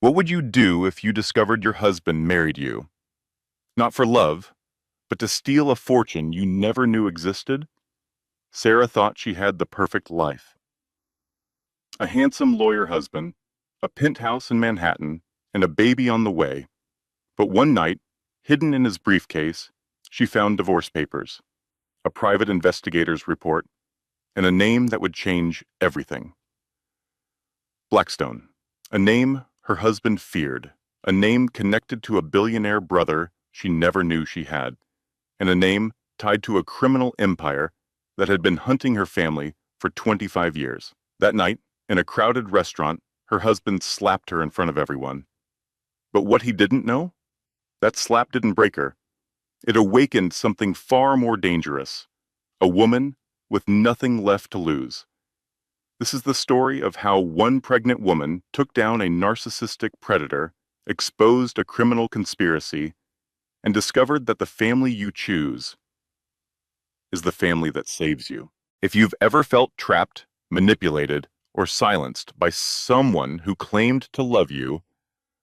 What would you do if you discovered your husband married you? Not for love, but to steal a fortune you never knew existed? Sarah thought she had the perfect life. A handsome lawyer husband, a penthouse in Manhattan, and a baby on the way. But one night, hidden in his briefcase, she found divorce papers, a private investigator's report, and a name that would change everything. Blackstone. A name her husband feared, a name connected to a billionaire brother she never knew she had, and a name tied to a criminal empire that had been hunting her family for 25 years. That night, in a crowded restaurant, her husband slapped her in front of everyone. But what he didn't know? That slap didn't break her. It awakened something far more dangerous. A woman with nothing left to lose. This is the story of how one pregnant woman took down a narcissistic predator, exposed a criminal conspiracy, and discovered that the family you choose is the family that saves you. If you've ever felt trapped, manipulated, or silenced by someone who claimed to love you,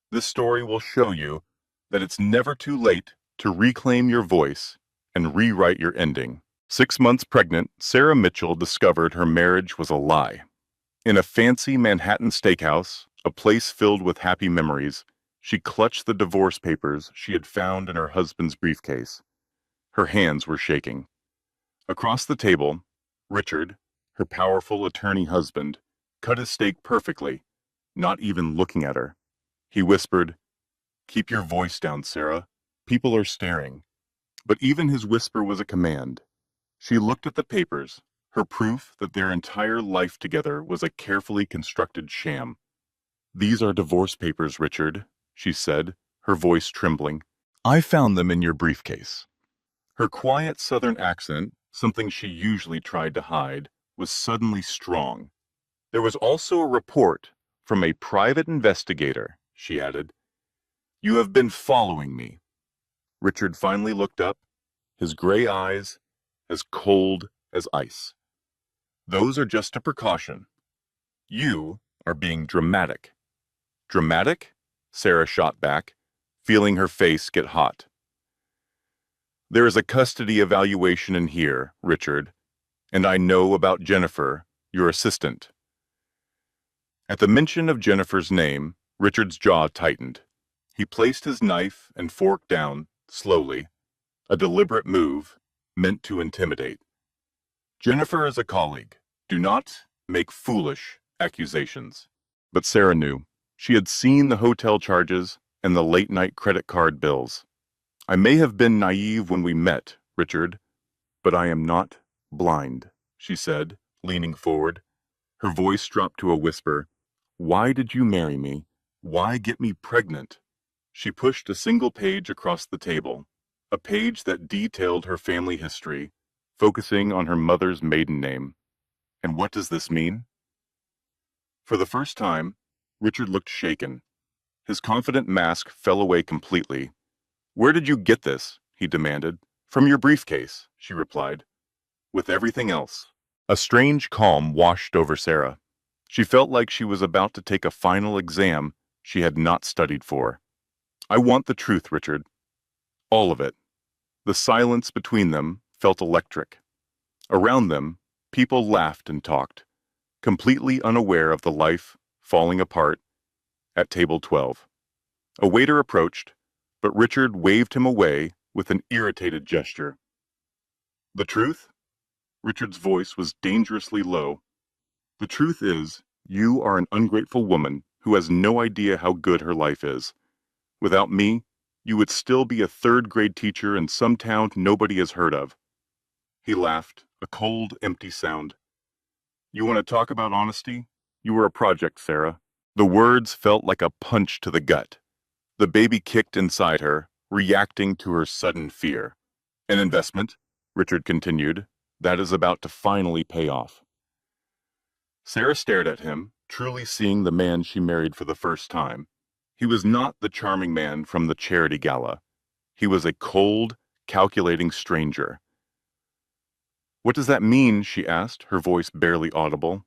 this story will show you that it's never too late to reclaim your voice and rewrite your ending. 6 months pregnant, Sarah Mitchell discovered her marriage was a lie. In a fancy Manhattan steakhouse, a place filled with happy memories, she clutched the divorce papers she had found in her husband's briefcase. Her hands were shaking. Across the table, Richard, her powerful attorney husband, cut his steak perfectly, not even looking at her. He whispered, "Keep your voice down, Sarah. People are staring." But even his whisper was a command. She looked at the papers, her proof that their entire life together was a carefully constructed sham. "These are divorce papers, Richard," she said, her voice trembling. "I found them in your briefcase." Her quiet southern accent, something she usually tried to hide, was suddenly strong. "There was also a report from a private investigator," she added. "You have been following me." Richard finally looked up, his gray eyes as cold as ice. "Those are just a precaution. You are being dramatic." "Dramatic?" Sarah shot back, feeling her face get hot. "There is a custody evaluation in here, Richard, and I know about Jennifer, your assistant." At the mention of Jennifer's name, Richard's jaw tightened. He placed his knife and fork down, slowly, a deliberate move meant to intimidate. "Jennifer is a colleague. Do not make foolish accusations." But Sarah knew. She had seen the hotel charges and the late-night credit card bills. "I may have been naive when we met, Richard, but I am not blind," she said, leaning forward. Her voice dropped to a whisper. "Why did you marry me? Why get me pregnant?" She pushed a single page across the table, a page that detailed her family history, focusing on her mother's maiden name. "And what does this mean?" For the first time, Richard looked shaken. His confident mask fell away completely. "Where did you get this?" he demanded. "From your briefcase," she replied. "With everything else." A strange calm washed over Sarah. She felt like she was about to take a final exam she had not studied for. "I want the truth, Richard. All of it." The silence between them felt electric. Around them, people laughed and talked, completely unaware of the life falling apart at table 12. A waiter approached, but Richard waved him away with an irritated gesture. "The truth?" Richard's voice was dangerously low. "The truth is, you are an ungrateful woman who has no idea how good her life is. Without me, you would still be a third-grade teacher in some town nobody has heard of." He laughed, a cold, empty sound. "You want to talk about honesty? You were a project, Sarah." The words felt like a punch to the gut. The baby kicked inside her, reacting to her sudden fear. "An investment," Richard continued, "that is about to finally pay off." Sarah stared at him, truly seeing the man she married for the first time. He was not the charming man from the charity gala. He was a cold, calculating stranger. "What does that mean?" she asked, her voice barely audible.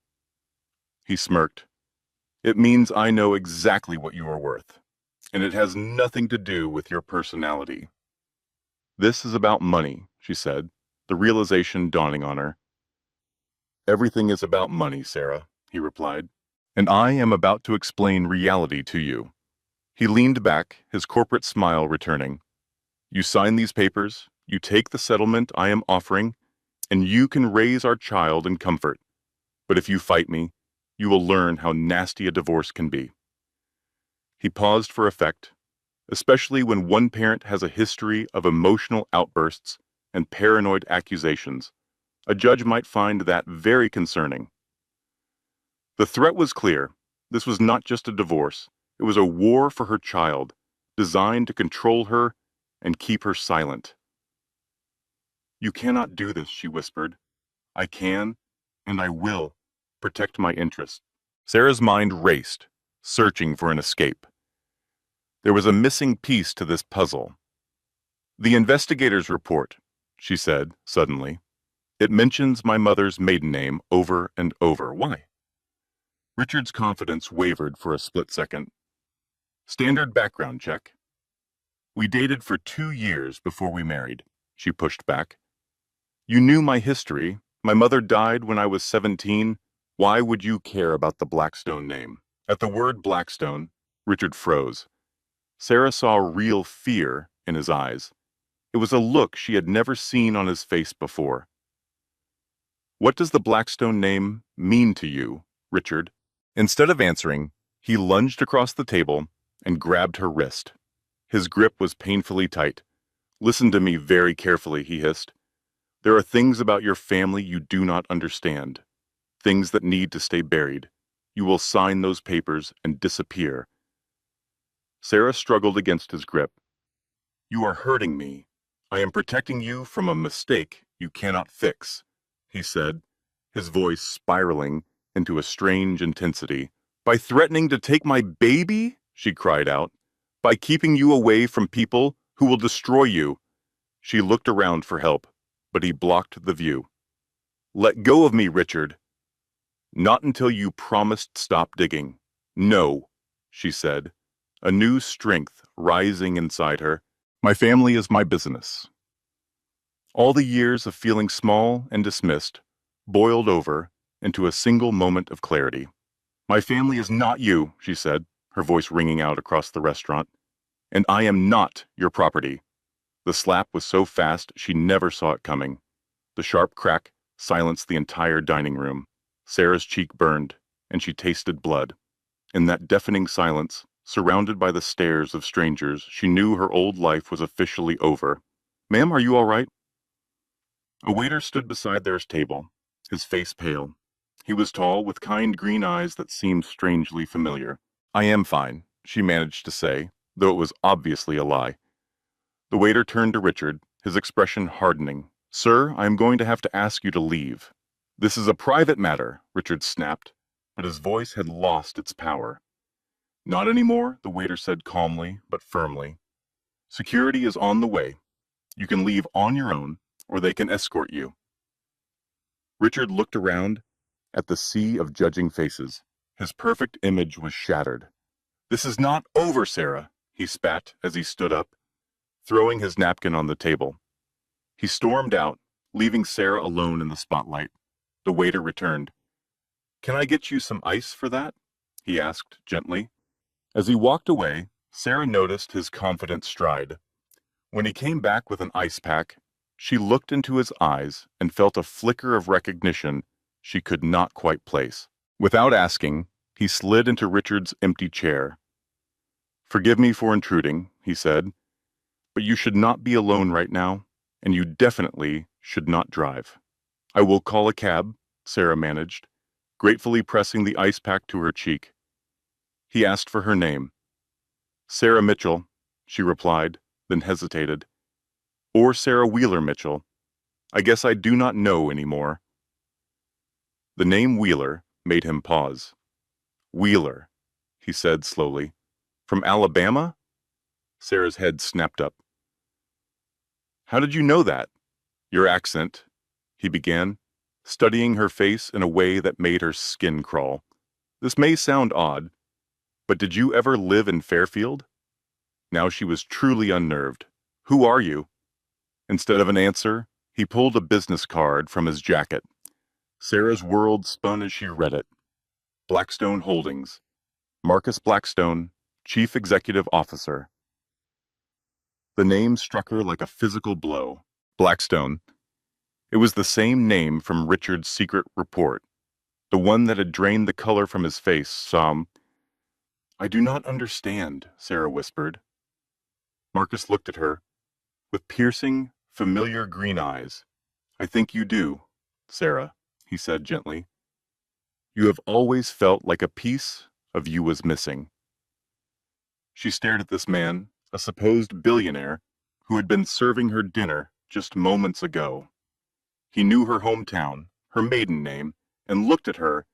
He smirked. It means I know exactly what you are worth, and it has nothing to do with your personality. This is about money, she said, the realization dawning on her. Everything is about money, Sarah, he replied, and I am about to explain reality to you. He leaned back, his corporate smile returning. You sign these papers, you take the settlement I am offering, and you can raise our child in comfort. But if you fight me, you will learn how nasty a divorce can be. He paused for effect, especially when one parent has a history of emotional outbursts and paranoid accusations. A judge might find that very concerning. The threat was clear. This was not just a divorce. It was a war for her child, designed to control her and keep her silent. You cannot do this, she whispered. I can, and I will, protect my interests. Sarah's mind raced, searching for an escape. There was a missing piece to this puzzle. The investigator's report, she said suddenly. It mentions my mother's maiden name over and over. Why? Richard's confidence wavered for a split second. Standard background check. We dated for 2 years before we married, she pushed back. You knew my history. My mother died when I was 17. Why would you care about the Blackstone name? At the word Blackstone, Richard froze. Sarah saw real fear in his eyes. It was a look she had never seen on his face before. What does the Blackstone name mean to you, Richard? Instead of answering, he lunged across the table and grabbed her wrist. His grip was painfully tight. Listen to me very carefully, he hissed. There are things about your family you do not understand. Things that need to stay buried. You will sign those papers and disappear. Sarah struggled against his grip. You are hurting me. I am protecting you from a mistake you cannot fix, he said, his voice spiraling into a strange intensity. By threatening to take my baby? She cried out. By keeping you away from people who will destroy you. She looked around for help, but he blocked the view. Let go of me, Richard. Not until you promised stop digging. No, she said, a new strength rising inside her. My family is my business. All the years of feeling small and dismissed boiled over into a single moment of clarity. My family is not you, she said, her voice ringing out across the restaurant. And I am not your property. The slap was so fast she never saw it coming. The sharp crack silenced the entire dining room. Sarah's cheek burned, and she tasted blood. In that deafening silence, surrounded by the stares of strangers, she knew her old life was officially over. Ma'am, are you all right? A waiter stood beside their table, his face pale. He was tall, with kind green eyes that seemed strangely familiar. I am fine, she managed to say, though it was obviously a lie. The waiter turned to Richard, his expression hardening. Sir, I am going to have to ask you to leave. This is a private matter, Richard snapped, but his voice had lost its power. Not anymore, the waiter said calmly but firmly. Security is on the way. You can leave on your own, or they can escort you. Richard looked around at the sea of judging faces. His perfect image was shattered. This is not over, Sarah, he spat as he stood up, throwing his napkin on the table. He stormed out, leaving Sarah alone in the spotlight. The waiter returned. Can I get you some ice for that? He asked gently. As he walked away, Sarah noticed his confident stride. When he came back with an ice pack, she looked into his eyes and felt a flicker of recognition she could not quite place. Without asking, he slid into Richard's empty chair. Forgive me for intruding, he said, but you should not be alone right now, and you definitely should not drive. I will call a cab, Sarah managed, gratefully pressing the ice pack to her cheek. He asked for her name. Sarah Mitchell, she replied, then hesitated. Or Sarah Wheeler Mitchell. I guess I do not know anymore. The name Wheeler made him pause. Wheeler, he said slowly. From Alabama? Sarah's head snapped up. How did you know that? Your accent, he began, studying her face in a way that made her skin crawl. This may sound odd, But did you ever live in Fairfield? Now she was truly unnerved. Who are you? Instead of an answer, he pulled a business card from his jacket. Sarah's world spun as she read it. Blackstone Holdings. Marcus Blackstone, Chief Executive Officer. The name struck her like a physical blow. Blackstone. It was the same name from Richard's secret report, the one that had drained the color from his face. I do not understand, Sarah whispered. Marcus looked at her with piercing, familiar green eyes. I think you do, Sarah, he said gently. You have always felt like a piece of you was missing. She stared at this man, a supposed billionaire, who had been serving her dinner just moments ago. He knew her hometown, her maiden name, and looked at her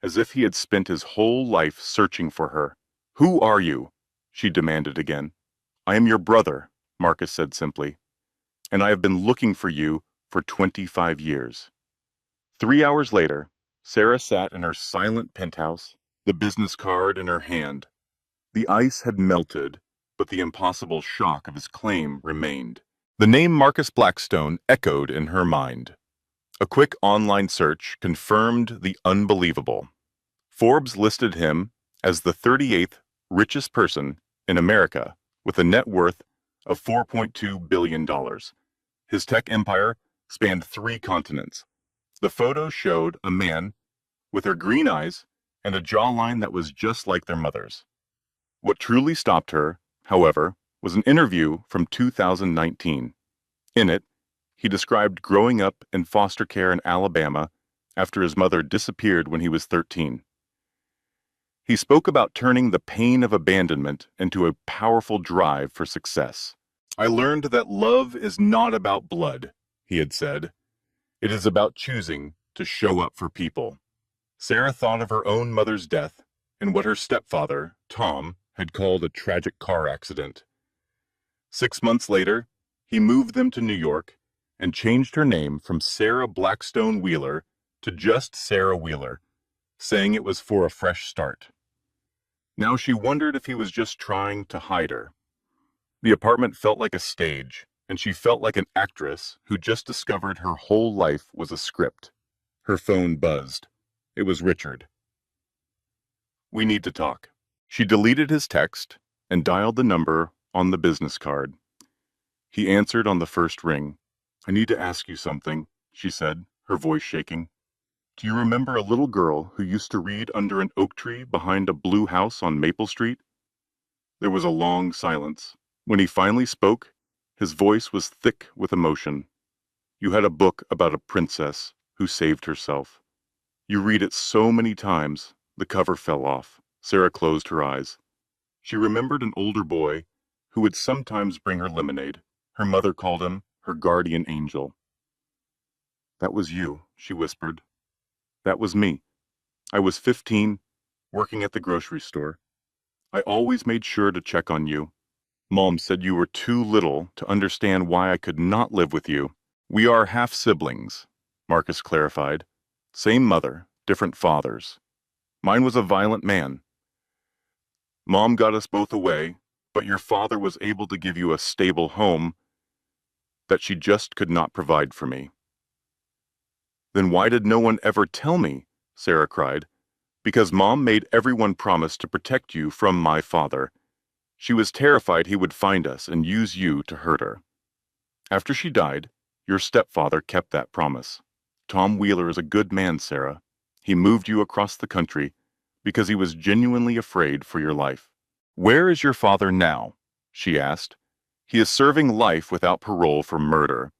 as if he had spent his whole life searching for her. Who are you? She demanded again. I am your brother, Marcus said simply, and I have been looking for you for 25 years. 3 hours later, Sarah sat in her silent penthouse, the business card in her hand. The ice had melted, but the impossible shock of his claim remained. The name Marcus Blackstone echoed in her mind. A quick online search confirmed the unbelievable. Forbes listed him as the 38th richest person in America with a net worth of $4.2 billion. His tech empire spanned 3 continents. The photo showed a man with her green eyes and a jawline that was just like their mother's. What truly stopped her, however, was an interview from 2019. In it, he described growing up in foster care in Alabama after his mother disappeared when he was 13. He spoke about turning the pain of abandonment into a powerful drive for success. I learned that love is not about blood, he had said. It is about choosing to show up for people. Sarah thought of her own mother's death and what her stepfather, Tom, had called a tragic car accident. 6 months later, he moved them to New York and changed her name from Sarah Blackstone Wheeler to just Sarah Wheeler, saying it was for a fresh start. Now she wondered if he was just trying to hide her. The apartment felt like a stage, and she felt like an actress who just discovered her whole life was a script. Her phone buzzed. It was Richard. We need to talk. She deleted his text and dialed the number on the business card. He answered on the first ring. I need to ask you something, she said, her voice shaking. Do you remember a little girl who used to read under an oak tree behind a blue house on Maple Street? There was a long silence. When he finally spoke, his voice was thick with emotion. You had a book about a princess who saved herself. You read it so many times, the cover fell off. Sarah closed her eyes. She remembered an older boy who would sometimes bring her lemonade. Her mother called him her guardian angel. That was you, she whispered. That was me. I was 15, working at the grocery store. I always made sure to check on you. Mom said you were too little to understand why I could not live with you. We are half-siblings, Marcus clarified. Same mother, different fathers. Mine was a violent man. Mom got us both away, but your father was able to give you a stable home that she just could not provide for me. Then why did no one ever tell me? Sarah cried. Because Mom made everyone promise to protect you from my father. She was terrified he would find us and use you to hurt her. After she died, your stepfather kept that promise. Tom Wheeler is a good man, Sarah. He moved you across the country because he was genuinely afraid for your life. Where is your father now? She asked. He is serving life without parole for murder.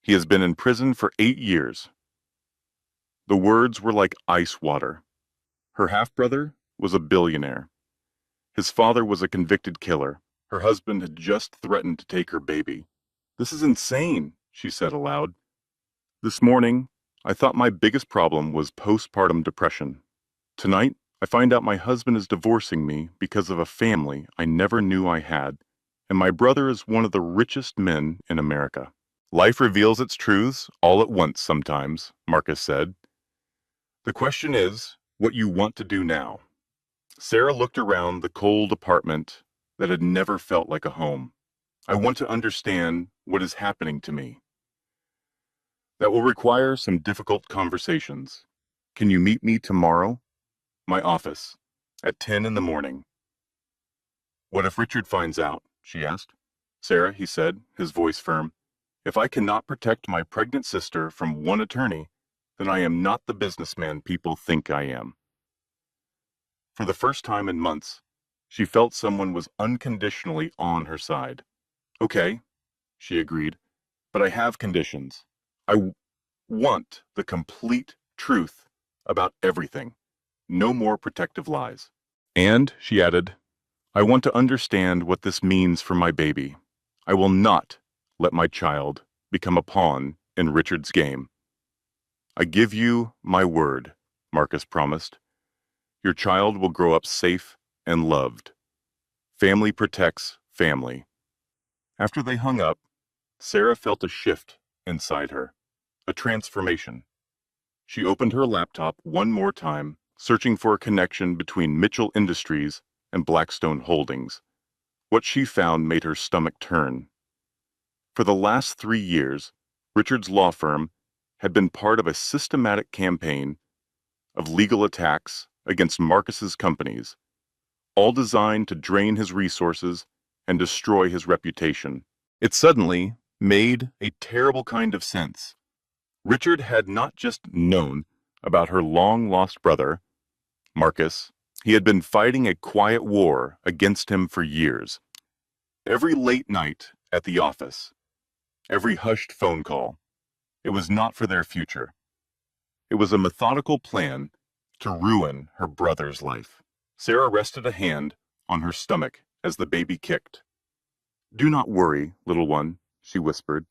He has been in prison for 8 years. The words were like ice water. Her half-brother was a billionaire. His father was a convicted killer. Her husband had just threatened to take her baby. This is insane, she said aloud. This morning, I thought my biggest problem was postpartum depression. Tonight, I find out my husband is divorcing me because of a family I never knew I had, and my brother is one of the richest men in America. Life reveals its truths all at once sometimes, Marcus said. The question is what you want to do now. Sarah looked around the cold apartment that had never felt like a home. I want to understand what is happening to me. That will require some difficult conversations. Can you meet me tomorrow? My office. At 10 in the morning. What if Richard finds out? She asked. Sarah, he said, his voice firm. If I cannot protect my pregnant sister from one attorney, then I am not the businessman people think I am. For the first time in months, she felt someone was unconditionally on her side. Okay, she agreed, but I have conditions. I want the complete truth about everything. No more protective lies. And, she added, I want to understand what this means for my baby. I will not let my child become a pawn in Richard's game. I give you my word, Marcus promised. Your child will grow up safe and loved. Family protects family. After they hung up, Sarah felt a shift inside her, a transformation. She opened her laptop one more time, searching for a connection between Mitchell Industries and Blackstone Holdings. What she found made her stomach turn. For the last 3 years, Richard's law firm had been part of a systematic campaign of legal attacks against Marcus's companies, all designed to drain his resources and destroy his reputation. It suddenly made a terrible kind of sense. Richard had not just known about her long-lost brother, Marcus. He had been fighting a quiet war against him for years. Every late night at the office, every hushed phone call, it was not for their future. It was a methodical plan to ruin her brother's life. Sarah rested a hand on her stomach as the baby kicked. Do not worry, little one, she whispered.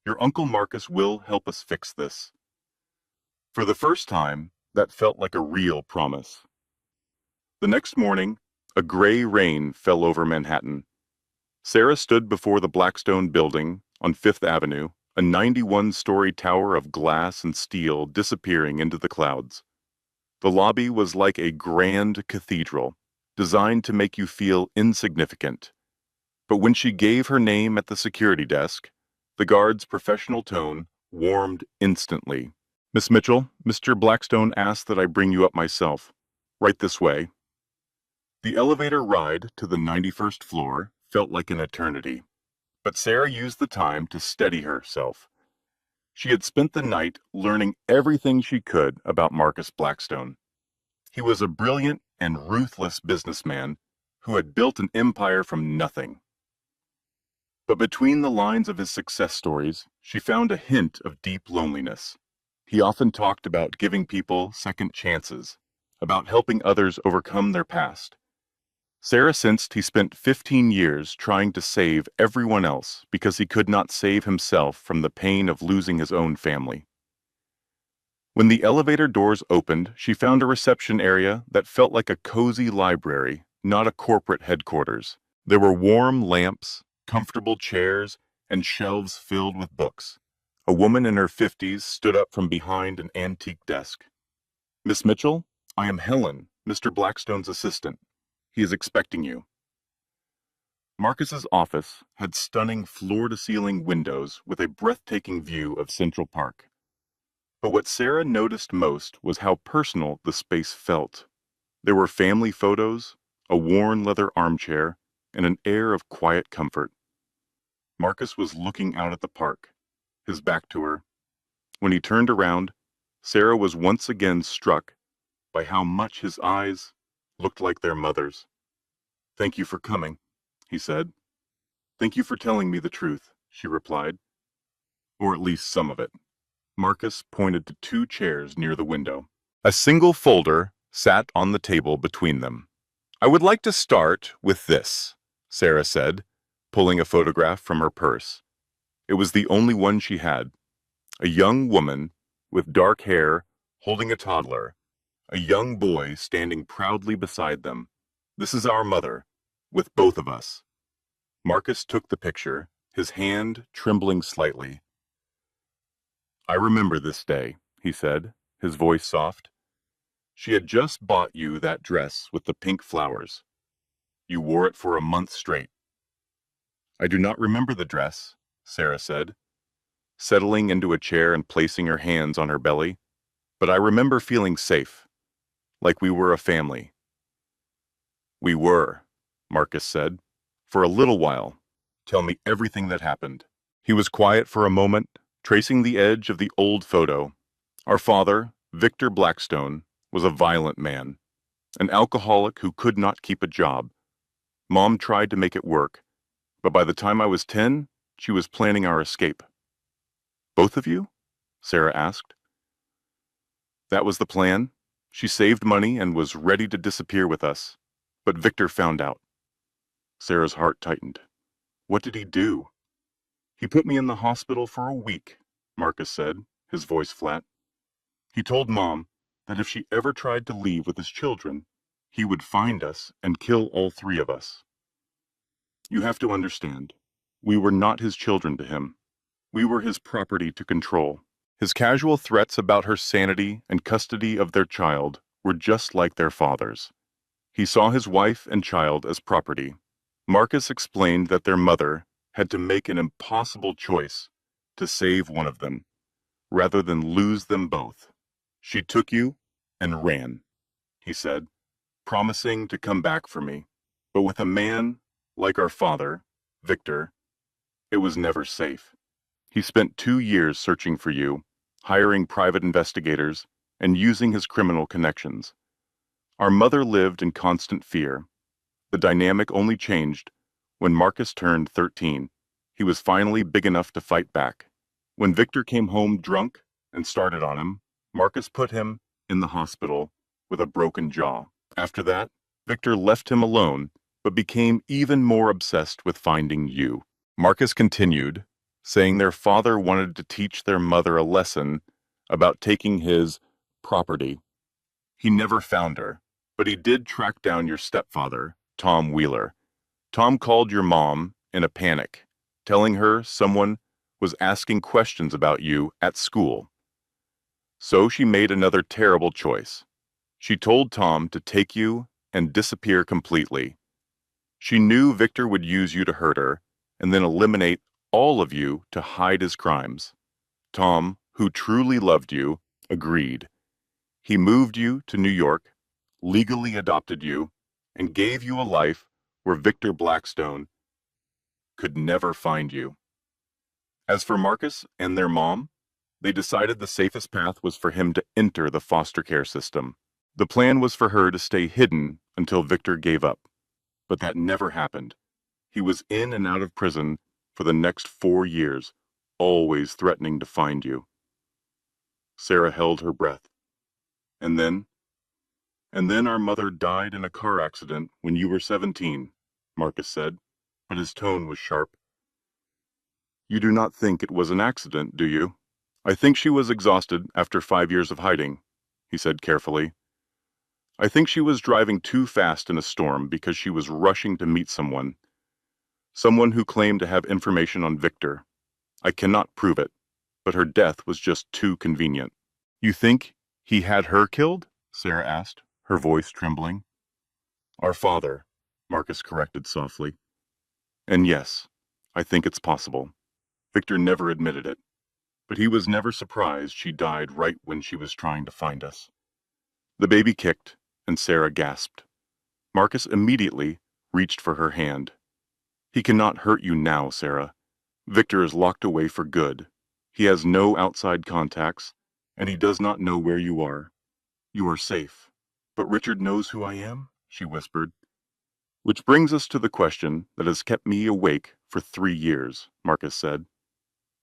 Your Uncle Marcus will help us fix this. For the first time, that felt like a real promise. The next morning, a gray rain fell over Manhattan. Sarah stood before the Blackstone building on Fifth Avenue, a 91-story tower of glass and steel disappearing into the clouds. The lobby was like a grand cathedral, designed to make you feel insignificant. But when she gave her name at the security desk, the guard's professional tone warmed instantly. Miss Mitchell, Mr. Blackstone asked that I bring you up myself. Right this way. The elevator ride to the 91st floor felt like an eternity, but Sarah used the time to steady herself. She had spent the night learning everything she could about Marcus Blackstone. He was a brilliant and ruthless businessman who had built an empire from nothing. But between the lines of his success stories, she found a hint of deep loneliness. He often talked about giving people second chances, about helping others overcome their past. Sarah sensed he spent 15 years trying to save everyone else because he could not save himself from the pain of losing his own family. When the elevator doors opened, she found a reception area that felt like a cozy library, not a corporate headquarters. There were warm lamps, comfortable chairs, and shelves filled with books. A woman in her 50s stood up from behind an antique desk. Miss Mitchell, I am Helen, Mr. Blackstone's assistant. He is expecting you. Marcus's office had stunning floor-to-ceiling windows with a breathtaking view of Central Park. But what Sarah noticed most was how personal the space felt. There were family photos, a worn leather armchair, and an air of quiet comfort. Marcus was looking out at the park, his back to her. When he turned around, Sarah was once again struck by how much his eyes looked like their mother's. Thank you for coming, he said. Thank you for telling me the truth, she replied. Or at least some of it. Marcus pointed to 2 chairs near the window. A single folder sat on the table between them. I would like to start with this, Sarah said, pulling a photograph from her purse. It was the only one she had. A young woman with dark hair holding a toddler, a young boy standing proudly beside them. This is our mother, with both of us. Marcus took the picture, his hand trembling slightly. I remember this day, he said, his voice soft. She had just bought you that dress with the pink flowers. You wore it for a month straight. I do not remember the dress, Sarah said, settling into a chair and placing her hands on her belly, but I remember feeling safe, like we were a family. We were, Marcus said, for a little while. Tell me everything that happened. He was quiet for a moment, tracing the edge of the old photo. Our father, Victor Blackstone, was a violent man, an alcoholic who could not keep a job. Mom tried to make it work, but by the time I was 10, she was planning our escape. Both of you? Sarah asked. That was the plan. She saved money and was ready to disappear with us. But Victor found out. Sarah's heart tightened. What did he do? He put me in the hospital for a week, Marcus said, his voice flat. He told Mom that if she ever tried to leave with his children, he would find us and kill all three of us. You have to understand, we were not his children to him. We were his property to control. His casual threats about her sanity and custody of their child were just like their father's. He saw his wife and child as property. Marcus explained that their mother had to make an impossible choice to save one of them, rather than lose them both. She took you and ran, he said, promising to come back for me. But with a man like our father, Victor, it was never safe. He spent 2 years searching for you, hiring private investigators, and using his criminal connections. Our mother lived in constant fear. The dynamic only changed when Marcus turned 13. He was finally big enough to fight back. When Victor came home drunk and started on him, Marcus put him in the hospital with a broken jaw. After that, Victor left him alone, but became even more obsessed with finding you. Marcus continued, saying their father wanted to teach their mother a lesson about taking his property. He never found her, but he did track down your stepfather, Tom Wheeler. Tom called your mom in a panic, telling her someone was asking questions about you at school. So she made another terrible choice. She told Tom to take you and disappear completely. She knew Victor would use you to hurt her, and then eliminate all of you to hide his crimes. Tom, who truly loved you, agreed. He moved you to New York, legally adopted you, and gave you a life where Victor Blackstone could never find you. As for Marcus and their mom, they decided the safest path was for him to enter the foster care system. The plan was for her to stay hidden until Victor gave up. But that never happened. He was in and out of prison for the next 4 years, always threatening to find you. Sarah held her breath. And then our mother died in a car accident when you were 17, Marcus said, but his tone was sharp. You do not think it was an accident, do you? I think she was exhausted after 5 years of hiding, he said carefully. I think she was driving too fast in a storm because she was rushing to meet someone who claimed to have information on Victor. I cannot prove it, but her death was just too convenient. You think he had her killed? Sarah asked, her voice trembling. Our father, Marcus corrected softly. And yes, I think it's possible. Victor never admitted it, but he was never surprised she died right when she was trying to find us. The baby kicked, and Sarah gasped. Marcus immediately reached for her hand. He cannot hurt you now, Sarah. Victor is locked away for good. He has no outside contacts, and he does not know where you are. You are safe. But Richard knows who I am, she whispered. Which brings us to the question that has kept me awake for 3 years, Marcus said.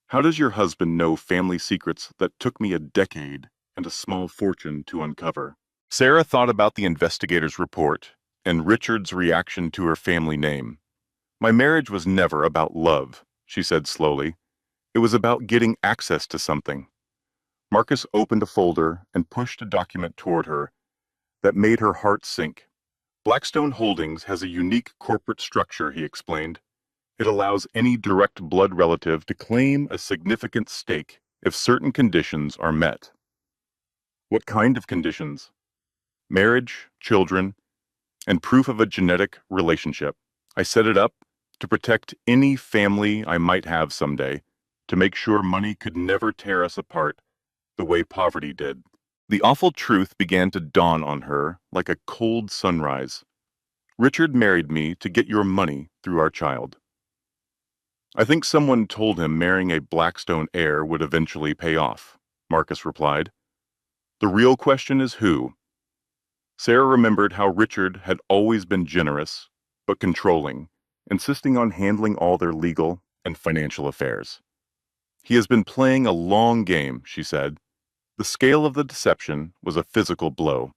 How does your husband know family secrets that took me a decade and a small fortune to uncover? Sarah thought about the investigator's report and Richard's reaction to her family name. My marriage was never about love, she said slowly. It was about getting access to something. Marcus opened a folder and pushed a document toward her that made her heart sink. Blackstone Holdings has a unique corporate structure, he explained. It allows any direct blood relative to claim a significant stake if certain conditions are met. What kind of conditions? marriage, children, and proof of a genetic relationship. I set it up to protect any family I might have someday, to make sure money could never tear us apart the way poverty did. The awful truth began to dawn on her like a cold sunrise. Richard married me to get your money through our child. I think someone told him marrying a Blackstone heir would eventually pay off, Marcus replied. The real question is who? Sarah remembered how Richard had always been generous, but controlling, insisting on handling all their legal and financial affairs. He has been playing a long game, she said. The scale of the deception was a physical blow.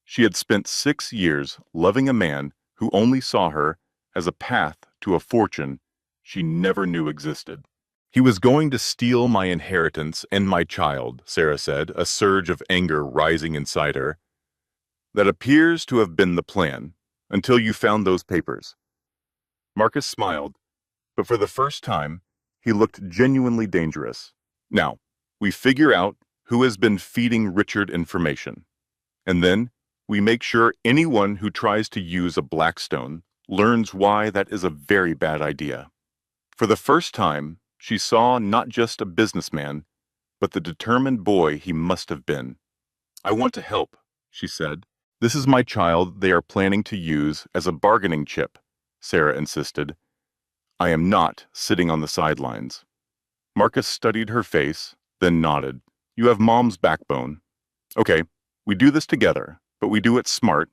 She had spent 6 years loving a man who only saw her as a path to a fortune she never knew existed. He was going to steal my inheritance and my child, Sarah said, a surge of anger rising inside her. That appears to have been the plan, until you found those papers. Marcus smiled, but for the first time, he looked genuinely dangerous. Now, we figure out who has been feeding Richard information, and then we make sure anyone who tries to use a Blackstone learns why that is a very bad idea. For the first time, she saw not just a businessman, but the determined boy he must have been. I want to help, she said. This is my child they are planning to use as a bargaining chip, Sarah insisted. I am not sitting on the sidelines. Marcus studied her face, then nodded. You have Mom's backbone. Okay, we do this together, but we do it smart,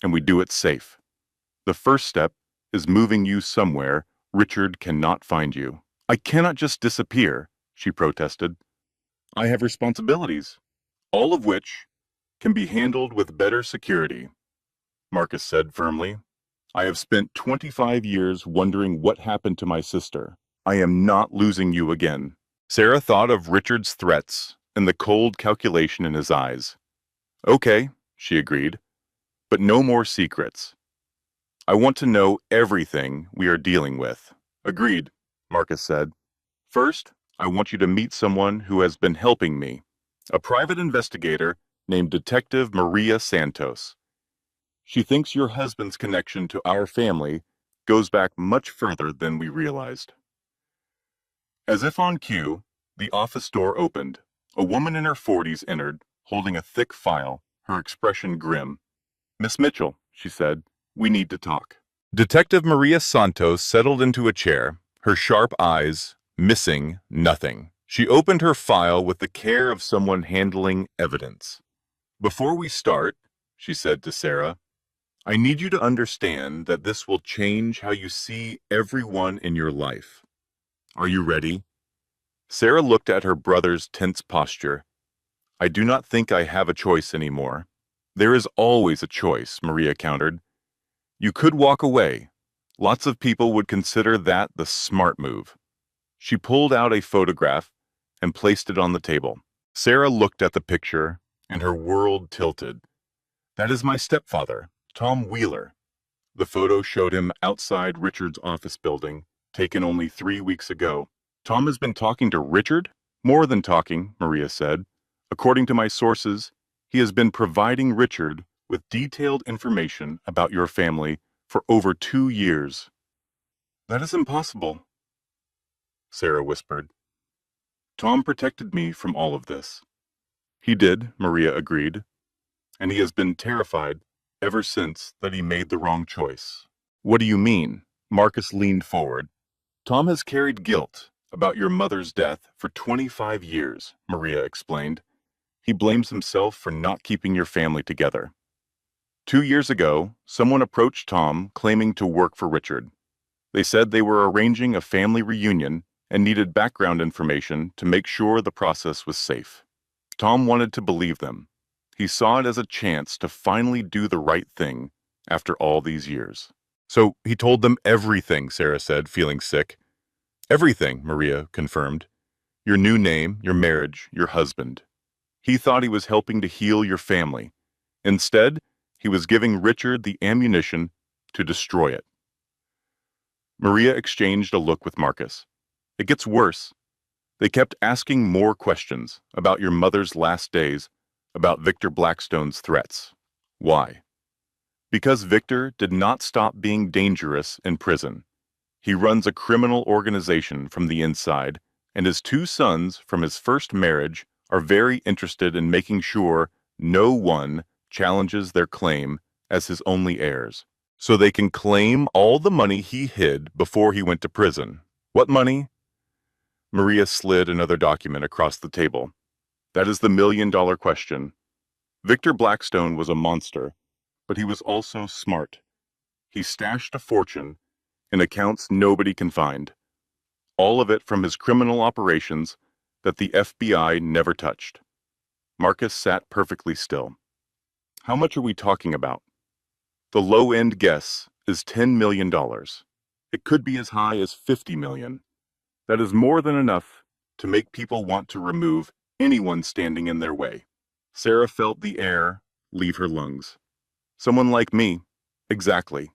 and we do it safe. The first step is moving you somewhere Richard cannot find you. I cannot just disappear, she protested. I have responsibilities, all of which can be handled with better security, Marcus said firmly. I have spent 25 years wondering what happened to my sister. I am not losing you again. Sarah thought of Richard's threats and the cold calculation in his eyes. Okay, she agreed, but no more secrets. I want to know everything we are dealing with. Agreed, Marcus said. First, I want you to meet someone who has been helping me, a private investigator named Detective Maria Santos. She thinks your husband's connection to our family goes back much further than we realized. As if on cue, the office door opened. A woman in her 40s entered, holding a thick file, her expression grim. Miss Mitchell, she said, we need to talk. Detective Maria Santos settled into a chair, her sharp eyes missing nothing. She opened her file with the care of someone handling evidence. Before we start, she said to Sarah, I need you to understand that this will change how you see everyone in your life. Are you ready? Sarah looked at her brother's tense posture. I do not think I have a choice anymore. There is always a choice, Maria countered. You could walk away. Lots of people would consider that the smart move. She pulled out a photograph and placed it on the table. Sarah looked at the picture, and her world tilted. That is my stepfather, Tom Wheeler. The photo showed him outside Richard's office building, taken only 3 weeks ago. Tom has been talking to Richard? More than talking, Maria said. According to my sources, he has been providing Richard with detailed information about your family for over 2 years. That is impossible, Sarah whispered. Tom protected me from all of this. He did, Maria agreed, and he has been terrified ever since that he made the wrong choice. What do you mean? Marcus leaned forward. Tom has carried guilt about your mother's death for 25 years, Maria explained. He blames himself for not keeping your family together. 2 years ago, someone approached Tom claiming to work for Richard. They said they were arranging a family reunion and needed background information to make sure the process was safe. Tom wanted to believe them. He saw it as a chance to finally do the right thing after all these years. So he told them everything, Sarah said, feeling sick. Everything, Maria confirmed. Your new name, your marriage, your husband. He thought he was helping to heal your family. Instead, he was giving Richard the ammunition to destroy it. Maria exchanged a look with Marcus. It gets worse. They kept asking more questions about your mother's last days, about Victor Blackstone's threats. Why? Because Victor did not stop being dangerous in prison. He runs a criminal organization from the inside, and his two sons from his first marriage are very interested in making sure no one challenges their claim as his only heirs. So they can claim all the money he hid before he went to prison. What money? Maria slid another document across the table. That is the million-dollar question. Victor Blackstone was a monster, but he was also smart. He stashed a fortune in accounts nobody can find. All of it from his criminal operations that the FBI never touched. Marcus sat perfectly still. How much are we talking about? The low-end guess is $10 million. It could be as high as $50 million. That is more than enough to make people want to remove anyone standing in their way. Sarah felt the air leave her lungs. Someone like me. Exactly.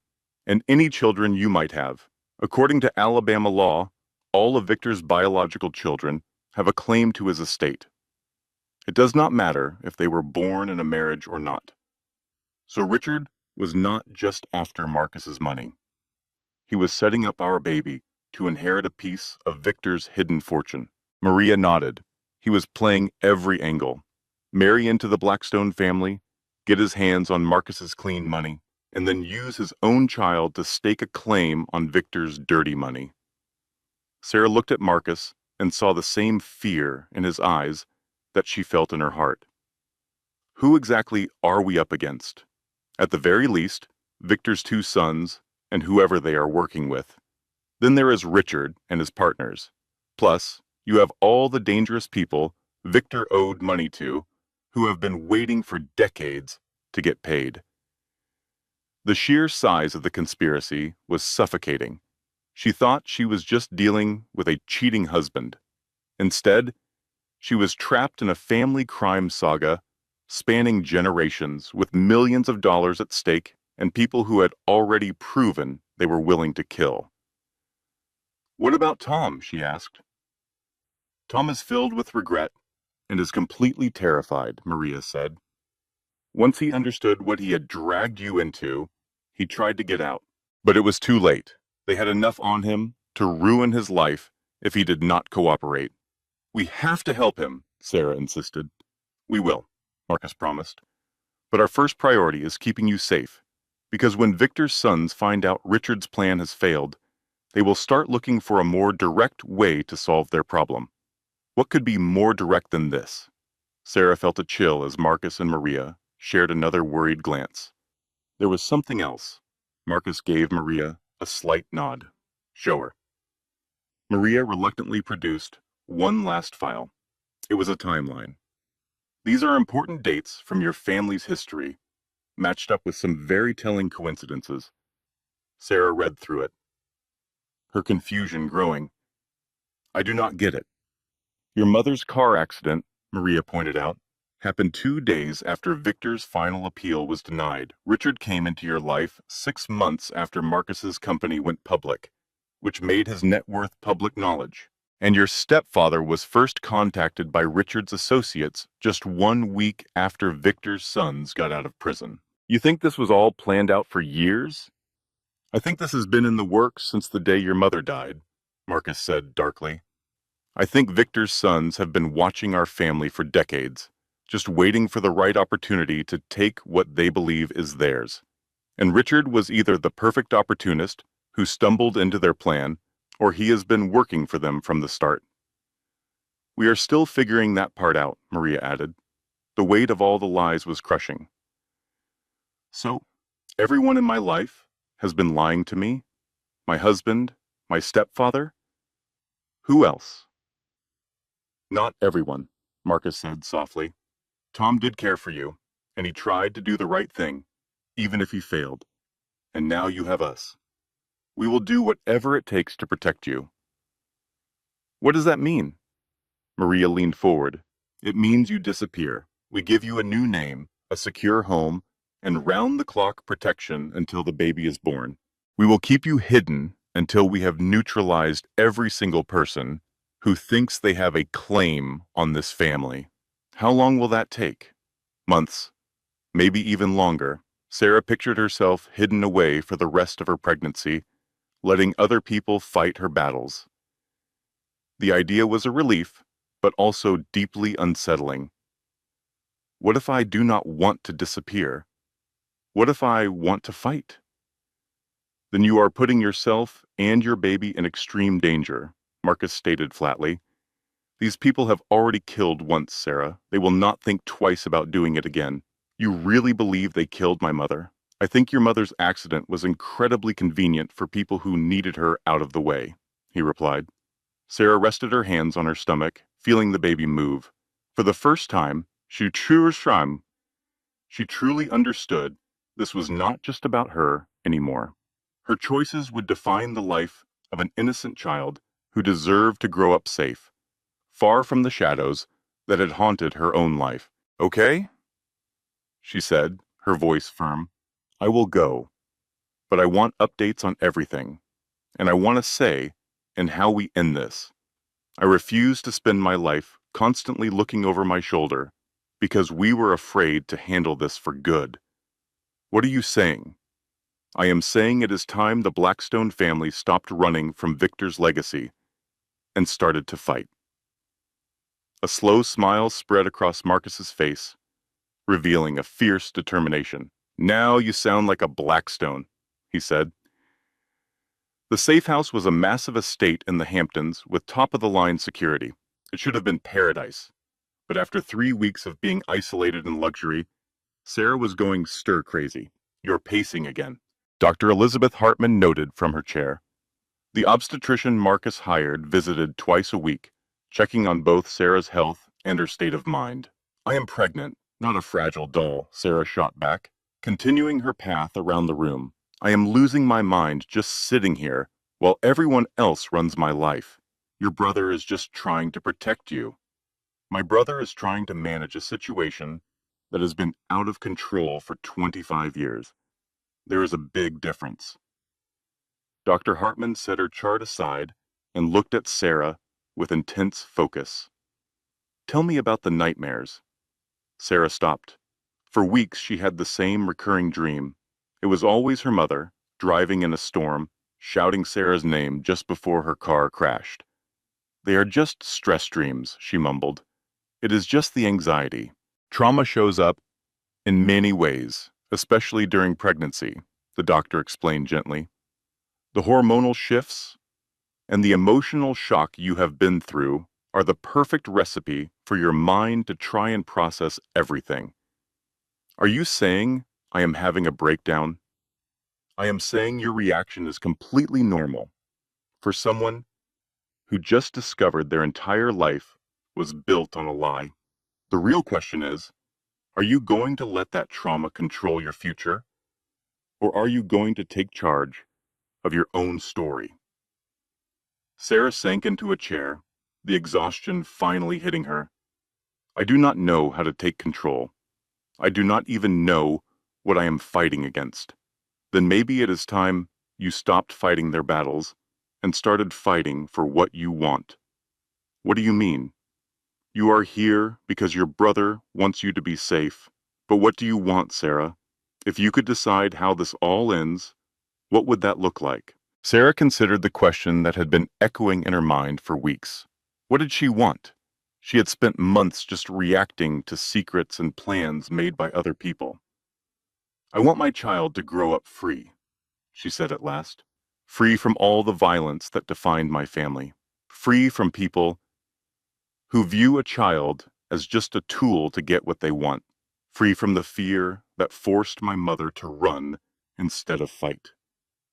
And any children you might have. According to Alabama law, all of Victor's biological children have a claim to his estate. It does not matter if they were born in a marriage or not. So Richard was not just after Marcus's money. He was setting up our baby to inherit a piece of Victor's hidden fortune. Maria nodded. He was playing every angle. Marry into the Blackstone family, get his hands on Marcus's clean money, and then use his own child to stake a claim on Victor's dirty money. Sarah looked at Marcus and saw the same fear in his eyes that she felt in her heart. Who exactly are we up against? At the very least, Victor's two sons and whoever they are working with. Then there is Richard and his partners. Plus, you have all the dangerous people Victor owed money to, who have been waiting for decades to get paid. The sheer size of the conspiracy was suffocating. She thought she was just dealing with a cheating husband. Instead, she was trapped in a family crime saga spanning generations with millions of dollars at stake and people who had already proven they were willing to kill. What about Tom? She asked. Tom is filled with regret and is completely terrified, Maria said. Once he understood what he had dragged you into, he tried to get out. But it was too late. They had enough on him to ruin his life if he did not cooperate. We have to help him, Sarah insisted. We will, Marcus promised. But our first priority is keeping you safe, because when Victor's sons find out Richard's plan has failed, they will start looking for a more direct way to solve their problem. What could be more direct than this? Sarah felt a chill as Marcus and Maria shared another worried glance. There was something else. Marcus gave Maria a slight nod. Show her. Maria reluctantly produced one last file. It was a timeline. These are important dates from your family's history, matched up with some very telling coincidences. Sarah read through it, her confusion growing. I do not get it. Your mother's car accident, Maria pointed out, happened 2 days after Victor's final appeal was denied. Richard came into your life 6 months after Marcus's company went public, which made his net worth public knowledge. And your stepfather was first contacted by Richard's associates just 1 week after Victor's sons got out of prison. You think this was all planned out for years? I think this has been in the works since the day your mother died, Marcus said darkly. I think Victor's sons have been watching our family for decades, just waiting for the right opportunity to take what they believe is theirs. And Richard was either the perfect opportunist who stumbled into their plan, or he has been working for them from the start. We are still figuring that part out, Maria added. The weight of all the lies was crushing. So, everyone in my life has been lying to me? My husband? My stepfather? Who else? Not everyone, Marcus said softly. Tom did care for you, and he tried to do the right thing, even if he failed. And now you have us. We will do whatever it takes to protect you. What does that mean? Maria leaned forward. It means you disappear. We give you a new name, a secure home, and round-the-clock protection until the baby is born. We will keep you hidden until we have neutralized every single person who thinks they have a claim on this family. How long will that take? Months, maybe even longer. Sarah pictured herself hidden away for the rest of her pregnancy, letting other people fight her battles. The idea was a relief, but also deeply unsettling. What if I do not want to disappear? What if I want to fight? Then you are putting yourself and your baby in extreme danger, Marcus stated flatly. These people have already killed once, Sarah. They will not think twice about doing it again. You really believe they killed my mother? I think your mother's accident was incredibly convenient for people who needed her out of the way, he replied. Sarah rested her hands on her stomach, feeling the baby move. For the first time, she truly understood this was not just about her anymore. Her choices would define the life of an innocent child who deserved to grow up safe, far from the shadows that had haunted her own life. Okay, she said, her voice firm. I will go, but I want updates on everything, and I want to say and how we end this. I refuse to spend my life constantly looking over my shoulder because we were afraid to handle this for good. What are you saying? I am saying it is time the Blackstone family stopped running from Victor's legacy and started to fight. A slow smile spread across Marcus's face, revealing a fierce determination. Now you sound like a Blackstone, he said. The safe house was a massive estate in the Hamptons with top-of-the-line security. It should have been paradise. But after 3 weeks of being isolated in luxury, Sarah was going stir-crazy. You're pacing again. Dr. Elizabeth Hartman noted from her chair. The obstetrician Marcus hired visited twice a week, checking on both Sarah's health and her state of mind. I am pregnant, not a fragile doll, Sarah shot back, continuing her path around the room. I am losing my mind just sitting here while everyone else runs my life. Your brother is just trying to protect you. My brother is trying to manage a situation that has been out of control for 25 years. There is a big difference. Dr. Hartman set her chart aside and looked at Sarah with intense focus. Tell me about the nightmares. Sarah stopped. For weeks she had the same recurring dream. It was always her mother, driving in a storm, shouting Sarah's name just before her car crashed. They are just stress dreams, she mumbled. It is just the anxiety. Trauma shows up in many ways, especially during pregnancy, the doctor explained gently. The hormonal shifts and the emotional shock you have been through are the perfect recipe for your mind to try and process everything. Are you saying I am having a breakdown? I am saying your reaction is completely normal for someone who just discovered their entire life was built on a lie. The real question is, are you going to let that trauma control your future? Or are you going to take charge of your own story? Sarah sank into a chair, the exhaustion finally hitting her. I do not know how to take control. I do not even know what I am fighting against. Then maybe it is time you stopped fighting their battles and started fighting for what you want. What do you mean? You are here because your brother wants you to be safe. But what do you want, Sarah? If you could decide how this all ends, what would that look like? Sarah considered the question that had been echoing in her mind for weeks. What did she want? She had spent months just reacting to secrets and plans made by other people. I want my child to grow up free, she said at last. Free from all the violence that defined my family. Free from people who view a child as just a tool to get what they want. Free from the fear that forced my mother to run instead of fight.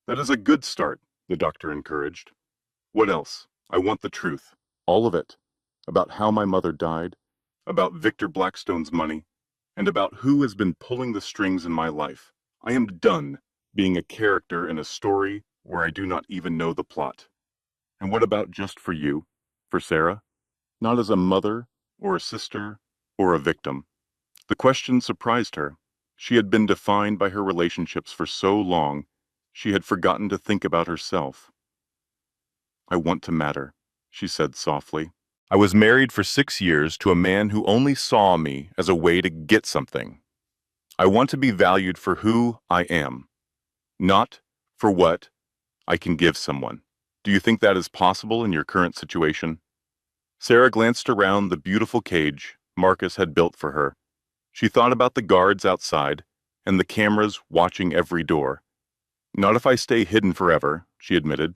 That is a good start, the doctor encouraged. What else? I want the truth. All of it. About how my mother died, about Victor Blackstone's money, and about who has been pulling the strings in my life. I am done being a character in a story where I do not even know the plot. And what about just for you? For Sarah? Not as a mother, or a sister, or a victim. The question surprised her. She had been defined by her relationships for so long, she had forgotten to think about herself. I want to matter, she said softly. I was married for 6 years to a man who only saw me as a way to get something. I want to be valued for who I am, not for what I can give someone. Do you think that is possible in your current situation? Sarah glanced around the beautiful cage Marcus had built for her. She thought about the guards outside and the cameras watching every door. Not if I stay hidden forever, she admitted.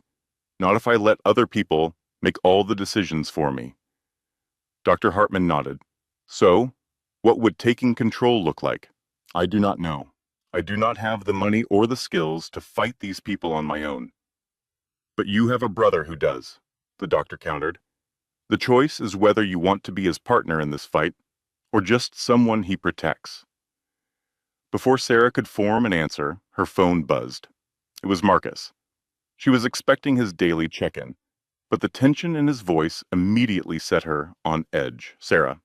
Not if I let other people make all the decisions for me. Dr. Hartman nodded. So, what would taking control look like? I do not know. I do not have the money or the skills to fight these people on my own. But you have a brother who does, the doctor countered. The choice is whether you want to be his partner in this fight, or just someone he protects. Before Sarah could form an answer, her phone buzzed. It was Marcus. She was expecting his daily check-in, but the tension in his voice immediately set her on edge. Sarah,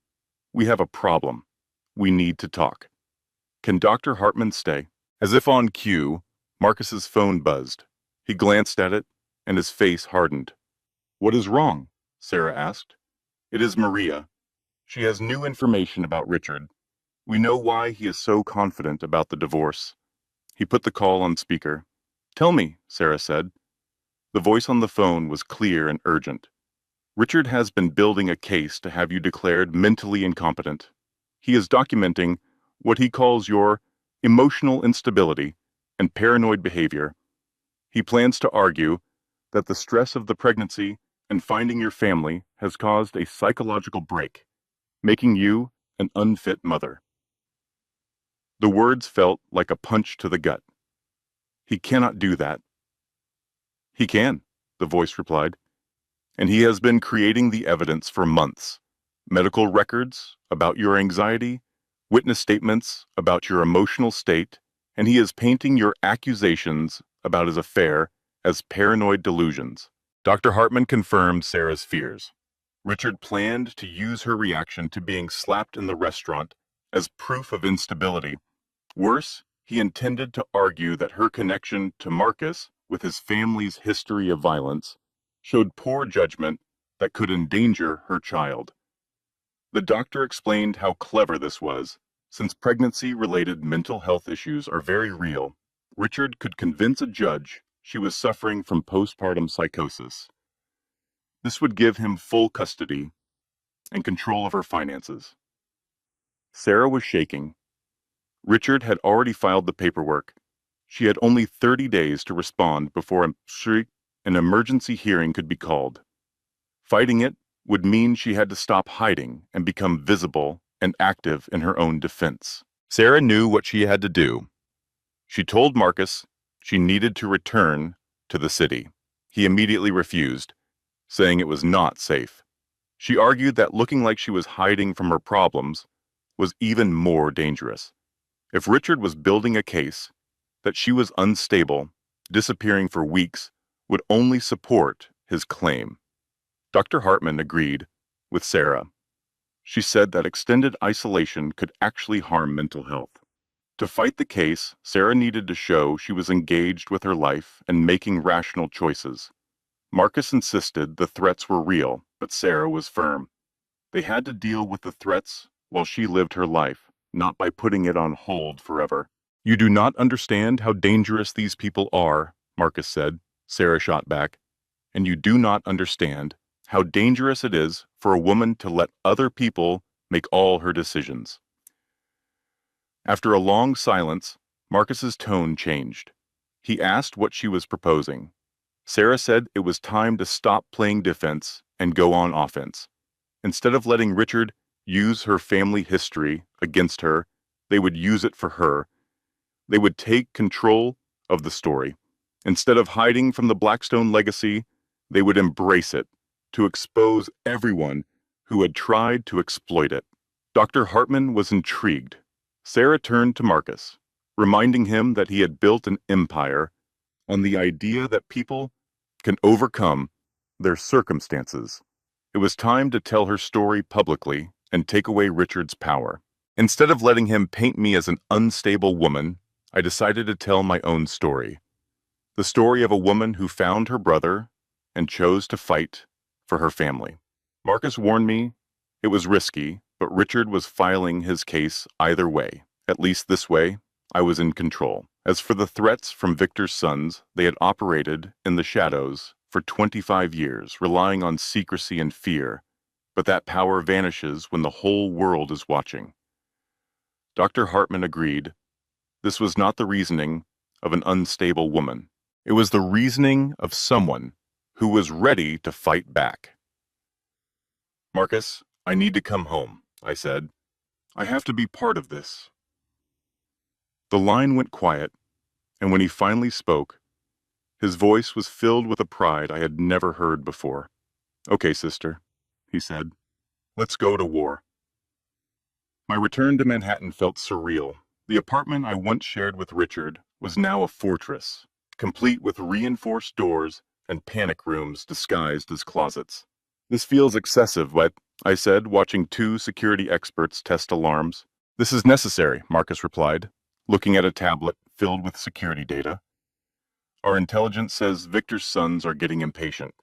we have a problem. We need to talk. Can Dr. Hartman stay? As if on cue, Marcus's phone buzzed. He glanced at it, and his face hardened. What is wrong? Sarah asked. It is Maria. She has new information about Richard. We know why he is so confident about the divorce. He put the call on speaker. Tell me, Sarah said. The voice on the phone was clear and urgent. Richard has been building a case to have you declared mentally incompetent. He is documenting what he calls your emotional instability and paranoid behavior. He plans to argue that the stress of the pregnancy and finding your family has caused a psychological break, making you an unfit mother. The words felt like a punch to the gut. He cannot do that. He can, the voice replied, and he has been creating the evidence for months. Medical records about your anxiety, witness statements about your emotional state, and he is painting your accusations about his affair as paranoid delusions. Dr. Hartman confirmed Sarah's fears. Richard planned to use her reaction to being slapped in the restaurant as proof of instability. Worse, he intended to argue that her connection to Marcus, with his family's history of violence, showed poor judgment that could endanger her child. The doctor explained how clever this was. Since pregnancy-related mental health issues are very real, Richard could convince a judge she was suffering from postpartum psychosis. This would give him full custody and control of her finances. Sarah was shaking. Richard had already filed the paperwork. She had only 30 days to respond before an emergency hearing could be called. Fighting it would mean she had to stop hiding and become visible and active in her own defense. Sarah knew what she had to do. She told Marcus she needed to return to the city. He immediately refused, saying it was not safe. She argued that looking like she was hiding from her problems was even more dangerous. If Richard was building a case that she was unstable, disappearing for weeks would only support his claim. Dr. Hartman agreed with Sarah. She said that extended isolation could actually harm mental health. To fight the case, Sarah needed to show she was engaged with her life and making rational choices. Marcus insisted the threats were real, but Sarah was firm. They had to deal with the threats while she lived her life, not by putting it on hold forever. You do not understand how dangerous these people are, Marcus said. Sarah shot back. And you do not understand how dangerous it is for a woman to let other people make all her decisions. After a long silence, Marcus's tone changed. He asked what she was proposing. Sarah said it was time to stop playing defense and go on offense. Instead of letting Richard use her family history against her, they would use it for her. They would take control of the story. Instead of hiding from the Blackstone legacy, they would embrace it to expose everyone who had tried to exploit it. Dr. Hartman was intrigued. Sarah turned to Marcus, reminding him that he had built an empire on the idea that people can overcome their circumstances. It was time to tell her story publicly and take away Richard's power. Instead of letting him paint me as an unstable woman, I decided to tell my own story. The story of a woman who found her brother and chose to fight for her family. Marcus warned me it was risky, but Richard was filing his case either way. At least this way, I was in control. As for the threats from Victor's sons, they had operated in the shadows for 25 years, relying on secrecy and fear, but that power vanishes when the whole world is watching. Dr. Hartman agreed. This was not the reasoning of an unstable woman. It was the reasoning of someone who was ready to fight back. Marcus, I need to come home, I said. I have to be part of this. The line went quiet, and when he finally spoke, his voice was filled with a pride I had never heard before. Okay, sister, he said. Let's go to war. My return to Manhattan felt surreal. The apartment I once shared with Richard was now a fortress, complete with reinforced doors and panic rooms disguised as closets. This feels excessive, but I said, watching two security experts test alarms. This is necessary, Marcus replied, looking at a tablet filled with security data. Our intelligence says Victor's sons are getting impatient.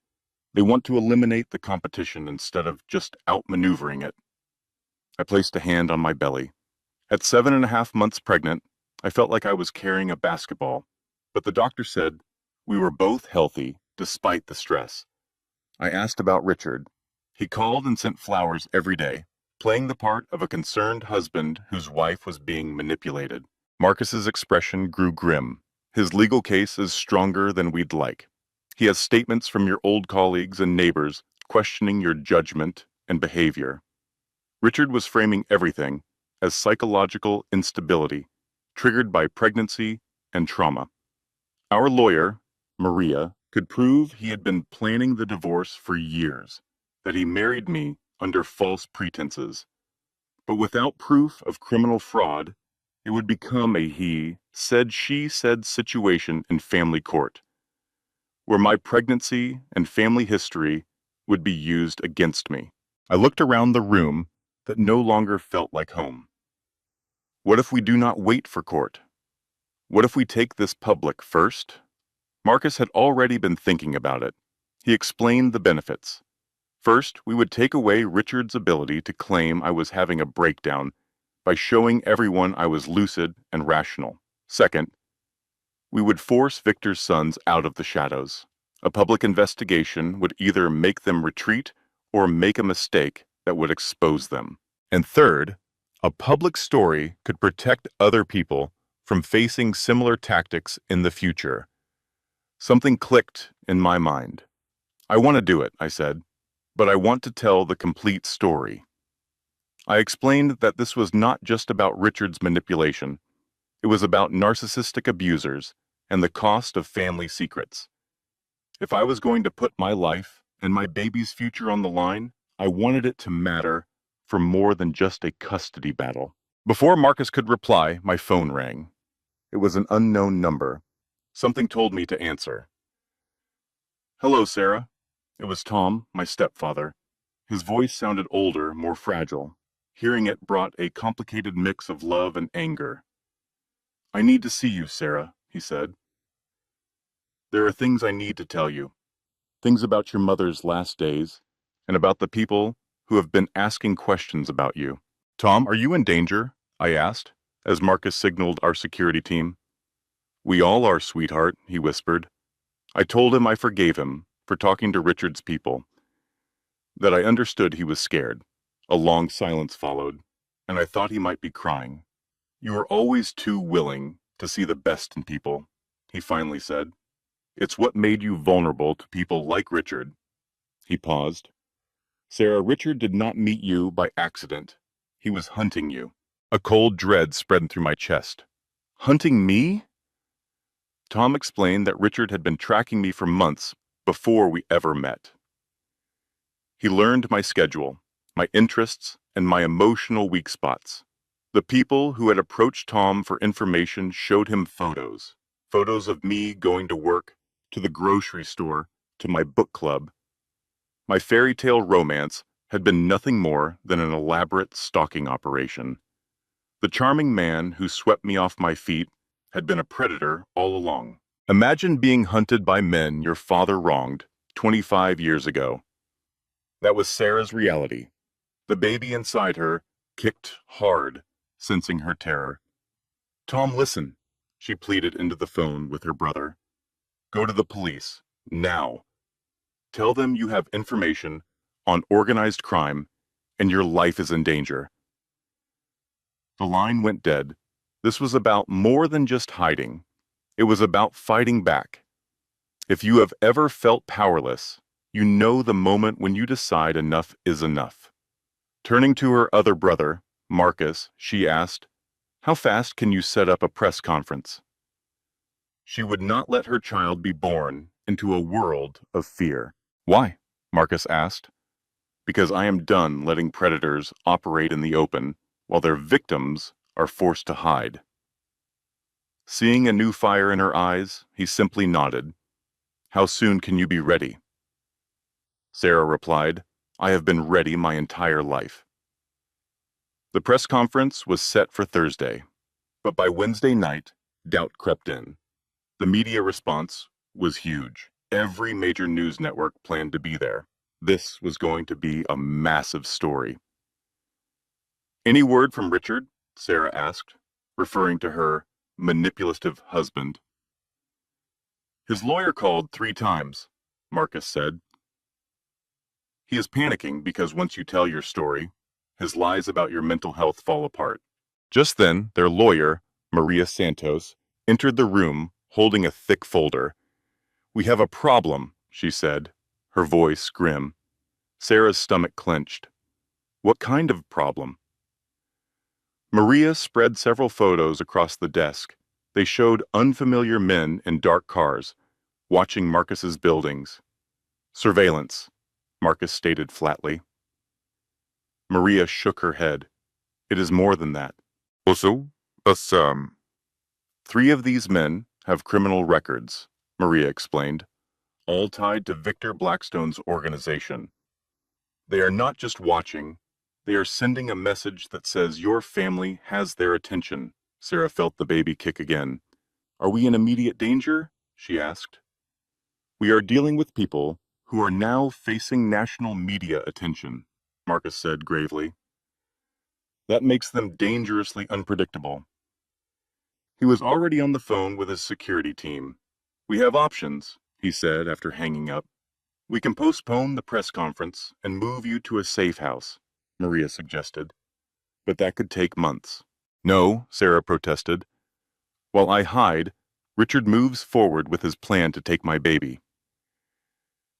They want to eliminate the competition instead of just outmaneuvering it. I placed a hand on my belly. At 7.5 months pregnant, I felt like I was carrying a basketball, but the doctor said we were both healthy despite the stress. I asked about Richard. He called and sent flowers every day, playing the part of a concerned husband whose wife was being manipulated. Marcus's expression grew grim. His legal case is stronger than we'd like. He has statements from your old colleagues and neighbors questioning your judgment and behavior. Richard was framing everything as psychological instability, triggered by pregnancy and trauma. Our lawyer, Maria, could prove he had been planning the divorce for years, that he married me under false pretenses. But without proof of criminal fraud, it would become a he said she said situation in family court, where my pregnancy and family history would be used against me. I looked around the room that no longer felt like home. What if we do not wait for court? What if we take this public first? Marcus had already been thinking about it. He explained the benefits. First, we would take away Richard's ability to claim I was having a breakdown by showing everyone I was lucid and rational. Second, we would force Victor's sons out of the shadows. A public investigation would either make them retreat or make a mistake that would expose them. And third, a public story could protect other people from facing similar tactics in the future. Something clicked in my mind. I want to do it, I said, but I want to tell the complete story. I explained that this was not just about Richard's manipulation. It was about narcissistic abusers and the cost of family secrets. If I was going to put my life and my baby's future on the line, I wanted it to matter for more than just a custody battle. Before Marcus could reply, my phone rang. It was an unknown number. Something told me to answer. Hello, Sarah. It was Tom, my stepfather. His voice sounded older, more fragile. Hearing it brought a complicated mix of love and anger. I need to see you, Sarah, he said. There are things I need to tell you. Things about your mother's last days, and about the people who have been asking questions about you. Tom, are you in danger? I asked, as Marcus signaled our security team. We all are, sweetheart, he whispered. I told him I forgave him for talking to Richard's people, that I understood he was scared. A long silence followed, and I thought he might be crying. You are always too willing to see the best in people, he finally said. It's what made you vulnerable to people like Richard. He paused. Sarah, Richard did not meet you by accident. He was hunting you. A cold dread spread through my chest. Hunting me? Tom explained that Richard had been tracking me for months before we ever met. He learned my schedule, my interests, and my emotional weak spots. The people who had approached Tom for information showed him photos. Photos of me going to work, to the grocery store, to my book club. My fairy tale romance had been nothing more than an elaborate stalking operation. The charming man who swept me off my feet had been a predator all along. Imagine being hunted by men your father wronged 25 years ago. That was Sarah's reality. The baby inside her kicked hard, sensing her terror. Tom, listen, she pleaded into the phone with her brother. Go to the police, now. Tell them you have information on organized crime and your life is in danger. The line went dead. This was about more than just hiding. It was about fighting back. If you have ever felt powerless, you know the moment when you decide enough is enough. Turning to her other brother, Marcus, she asked, "How fast can you set up a press conference?" She would not let her child be born into a world of fear. Why? Marcus asked. Because I am done letting predators operate in the open while their victims are forced to hide. Seeing a new fire in her eyes, he simply nodded. How soon can you be ready? Sarah replied, I have been ready my entire life. The press conference was set for Thursday, but by Wednesday night, doubt crept in. The media response was huge. Every major news network planned to be there. This was going to be a massive story. Any word from Richard? Sarah asked, referring to her manipulative husband. His lawyer called 3 times, Marcus said. He is panicking because once you tell your story, his lies about your mental health fall apart. Just then, their lawyer, Maria Santos, entered the room holding a thick folder. We have a problem, she said, her voice grim. Sarah's stomach clenched. What kind of problem? Maria spread several photos across the desk. They showed unfamiliar men in dark cars, watching Marcus's buildings. Surveillance, Marcus stated flatly. Maria shook her head. It is more than that. Also, some. 3 of these men have criminal records, Maria explained, all tied to Victor Blackstone's organization. They are not just watching, they are sending a message that says your family has their attention. Sarah felt the baby kick again. Are we in immediate danger? She asked. We are dealing with people who are now facing national media attention, Marcus said gravely. That makes them dangerously unpredictable. He was already on the phone with his security team. We have options, he said after hanging up. We can postpone the press conference and move you to a safe house, Maria suggested. But that could take months. No, Sarah protested. While I hide, Richard moves forward with his plan to take my baby.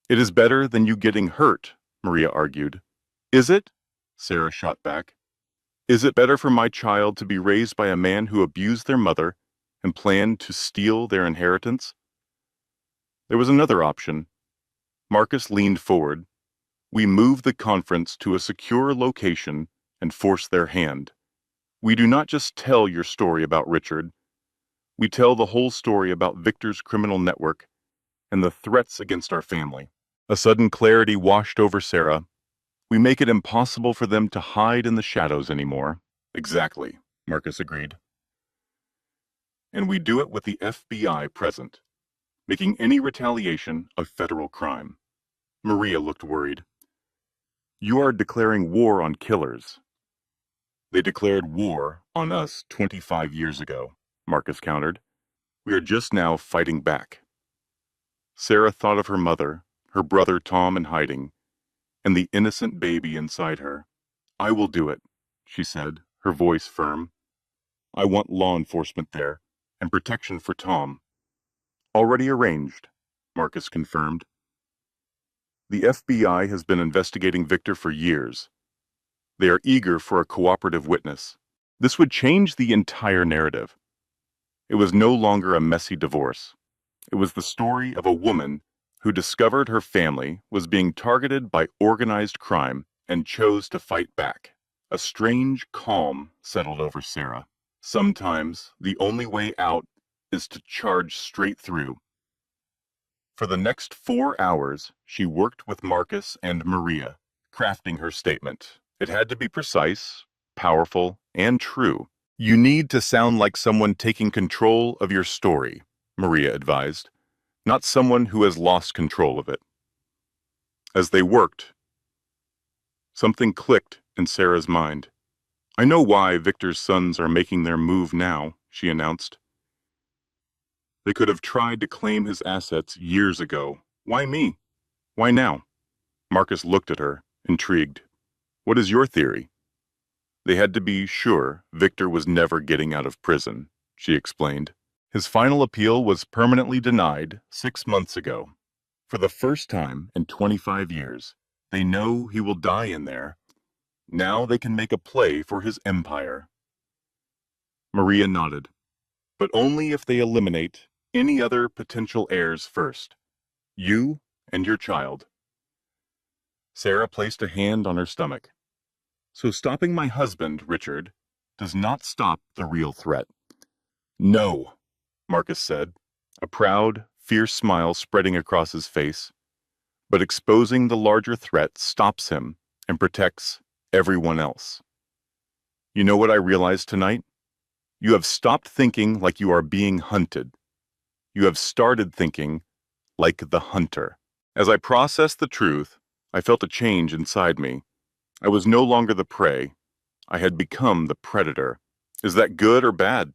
It is better than you getting hurt, Maria argued. Is it? Sarah shot back. Is it better for my child to be raised by a man who abused their mother and planned to steal their inheritance? There was another option. Marcus leaned forward. We move the conference to a secure location and force their hand. We do not just tell your story about Richard. We tell the whole story about Victor's criminal network and the threats against our family. A sudden clarity washed over Sarah. We make it impossible for them to hide in the shadows anymore. Exactly, Marcus agreed. And we do it with the FBI present, making any retaliation a federal crime. Maria looked worried. You are declaring war on killers. They declared war on us 25 years ago, Marcus countered. We are just now fighting back. Sarah thought of her mother, her brother Tom in hiding, and the innocent baby inside her. I will do it, she said, her voice firm. I want law enforcement there, and protection for Tom. Already arranged, Marcus confirmed. The FBI has been investigating Victor for years. They are eager for a cooperative witness. This would change the entire narrative. It was no longer a messy divorce. It was the story of a woman who discovered her family was being targeted by organized crime and chose to fight back. A strange calm settled over Sarah. Sometimes the only way out is to charge straight through. For the next 4 hours, she worked with Marcus and Maria, crafting her statement. It had to be precise, powerful, and true. You need to sound like someone taking control of your story, Maria advised, not someone who has lost control of it. As they worked, something clicked in Sarah's mind. I know why Victor's sons are making their move now, she announced. They could have tried to claim his assets years ago. Why me? Why now? Marcus looked at her, intrigued. What is your theory? They had to be sure Victor was never getting out of prison, she explained. His final appeal was permanently denied 6 months ago. For the first time in 25 years, they know he will die in there. Now they can make a play for his empire. Maria nodded, but only if they eliminate any other potential heirs first. You and your child. Sarah placed a hand on her stomach. So stopping my husband, Richard, does not stop the real threat. No, Marcus said, a proud, fierce smile spreading across his face. But exposing the larger threat stops him and protects everyone else. You know what I realized tonight? You have stopped thinking like you are being hunted. You have started thinking like the hunter. As I processed the truth, I felt a change inside me. I was no longer the prey. I had become the predator. Is that good or bad?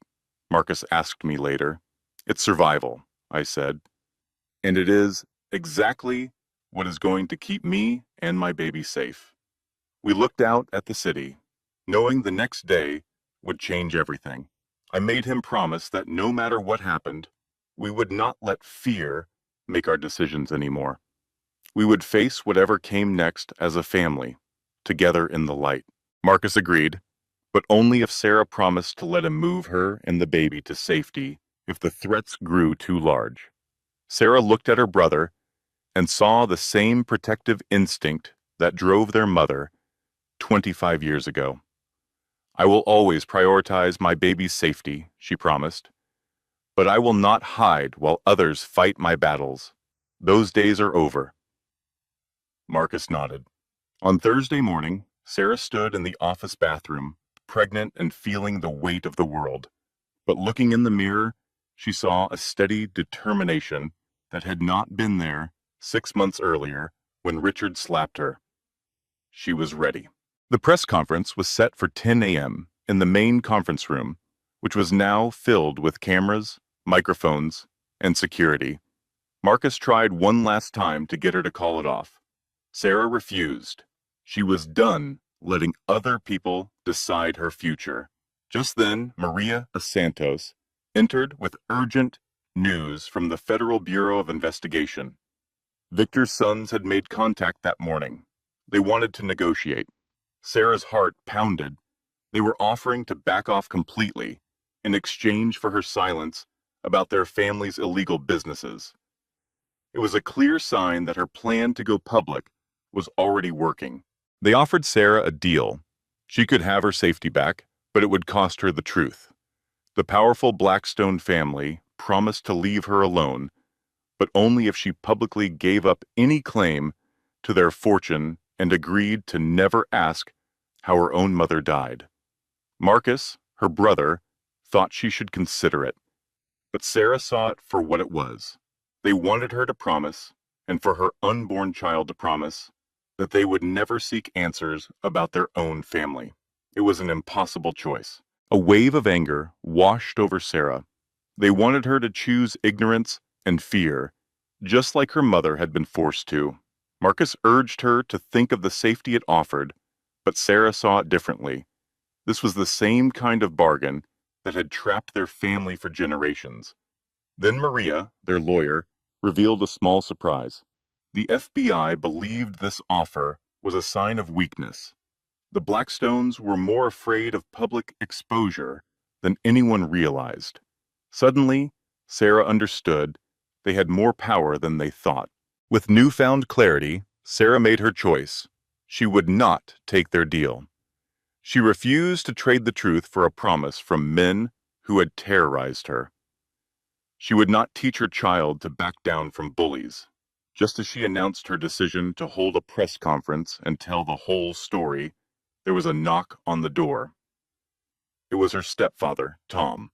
Marcus asked me later. It's survival, I said. And it is exactly what is going to keep me and my baby safe. We looked out at the city, knowing the next day would change everything. I made him promise that no matter what happened, we would not let fear make our decisions anymore. We would face whatever came next as a family, together in the light. Marcus agreed, but only if Sarah promised to let him move her and the baby to safety if the threats grew too large. Sarah looked at her brother and saw the same protective instinct that drove their mother 25 years ago. I will always prioritize my baby's safety, she promised. But I will not hide while others fight my battles. Those days are over. Marcus nodded. On Thursday morning, Sarah stood in the office bathroom, pregnant and feeling the weight of the world. But looking in the mirror, she saw a steady determination that had not been there 6 months earlier when Richard slapped her. She was ready. The press conference was set for 10 a.m. in the main conference room, which was now filled with cameras, microphones, and security. Marcus tried one last time to get her to call it off. Sarah refused. She was done letting other people decide her future. Just then, Maria Santos entered with urgent news from the Federal Bureau of Investigation. Victor's sons had made contact that morning. They wanted to negotiate. Sarah's heart pounded. They were offering to back off completely in exchange for her silence about their family's illegal businesses. It was a clear sign that her plan to go public was already working. They offered Sarah a deal. She could have her safety back, but it would cost her the truth. The powerful Blackstone family promised to leave her alone, but only if she publicly gave up any claim to their fortune and agreed to never ask how her own mother died. Marcus, her brother, thought she should consider it, but Sarah saw it for what it was. They wanted her to promise, and for her unborn child to promise, that they would never seek answers about their own family. It was an impossible choice. A wave of anger washed over Sarah. They wanted her to choose ignorance and fear, just like her mother had been forced to. Marcus urged her to think of the safety it offered, but Sarah saw it differently. This was the same kind of bargain that had trapped their family for generations. Then Maria, their lawyer, revealed a small surprise. The FBI believed this offer was a sign of weakness. The Blackstones were more afraid of public exposure than anyone realized. Suddenly, Sarah understood they had more power than they thought. With newfound clarity, Sarah made her choice. She would not take their deal. She refused to trade the truth for a promise from men who had terrorized her. She would not teach her child to back down from bullies. Just as she announced her decision to hold a press conference and tell the whole story, there was a knock on the door. It was her stepfather, Tom.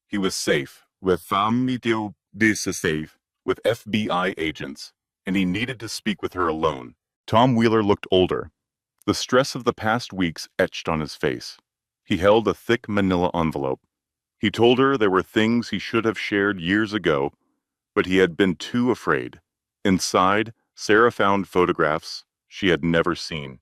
He was safe, with safe, with FBI agents, and he needed to speak with her alone. Tom Wheeler looked older. The stress of the past weeks etched on his face. He held a thick manila envelope. He told her there were things he should have shared years ago, but he had been too afraid. Inside, Sarah found photographs she had never seen.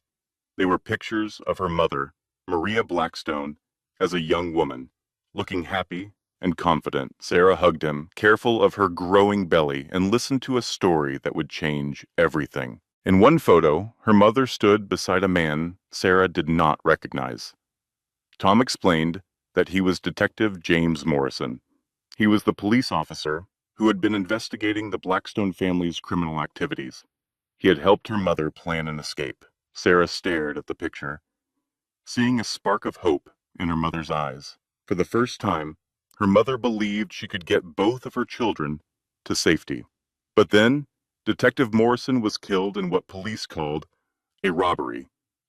They were pictures of her mother, Maria Blackstone, as a young woman, looking happy and confident. Sarah hugged him, careful of her growing belly, and listened to a story that would change everything. In one photo, her mother stood beside a man Sarah did not recognize. Tom explained that he was Detective James Morrison. He was the police officer who had been investigating the Blackstone family's criminal activities. He had helped her mother plan an escape. Sarah stared at the picture, seeing a spark of hope in her mother's eyes. For the first time, her mother believed she could get both of her children to safety. But then, Detective Morrison was killed in what police called a robbery.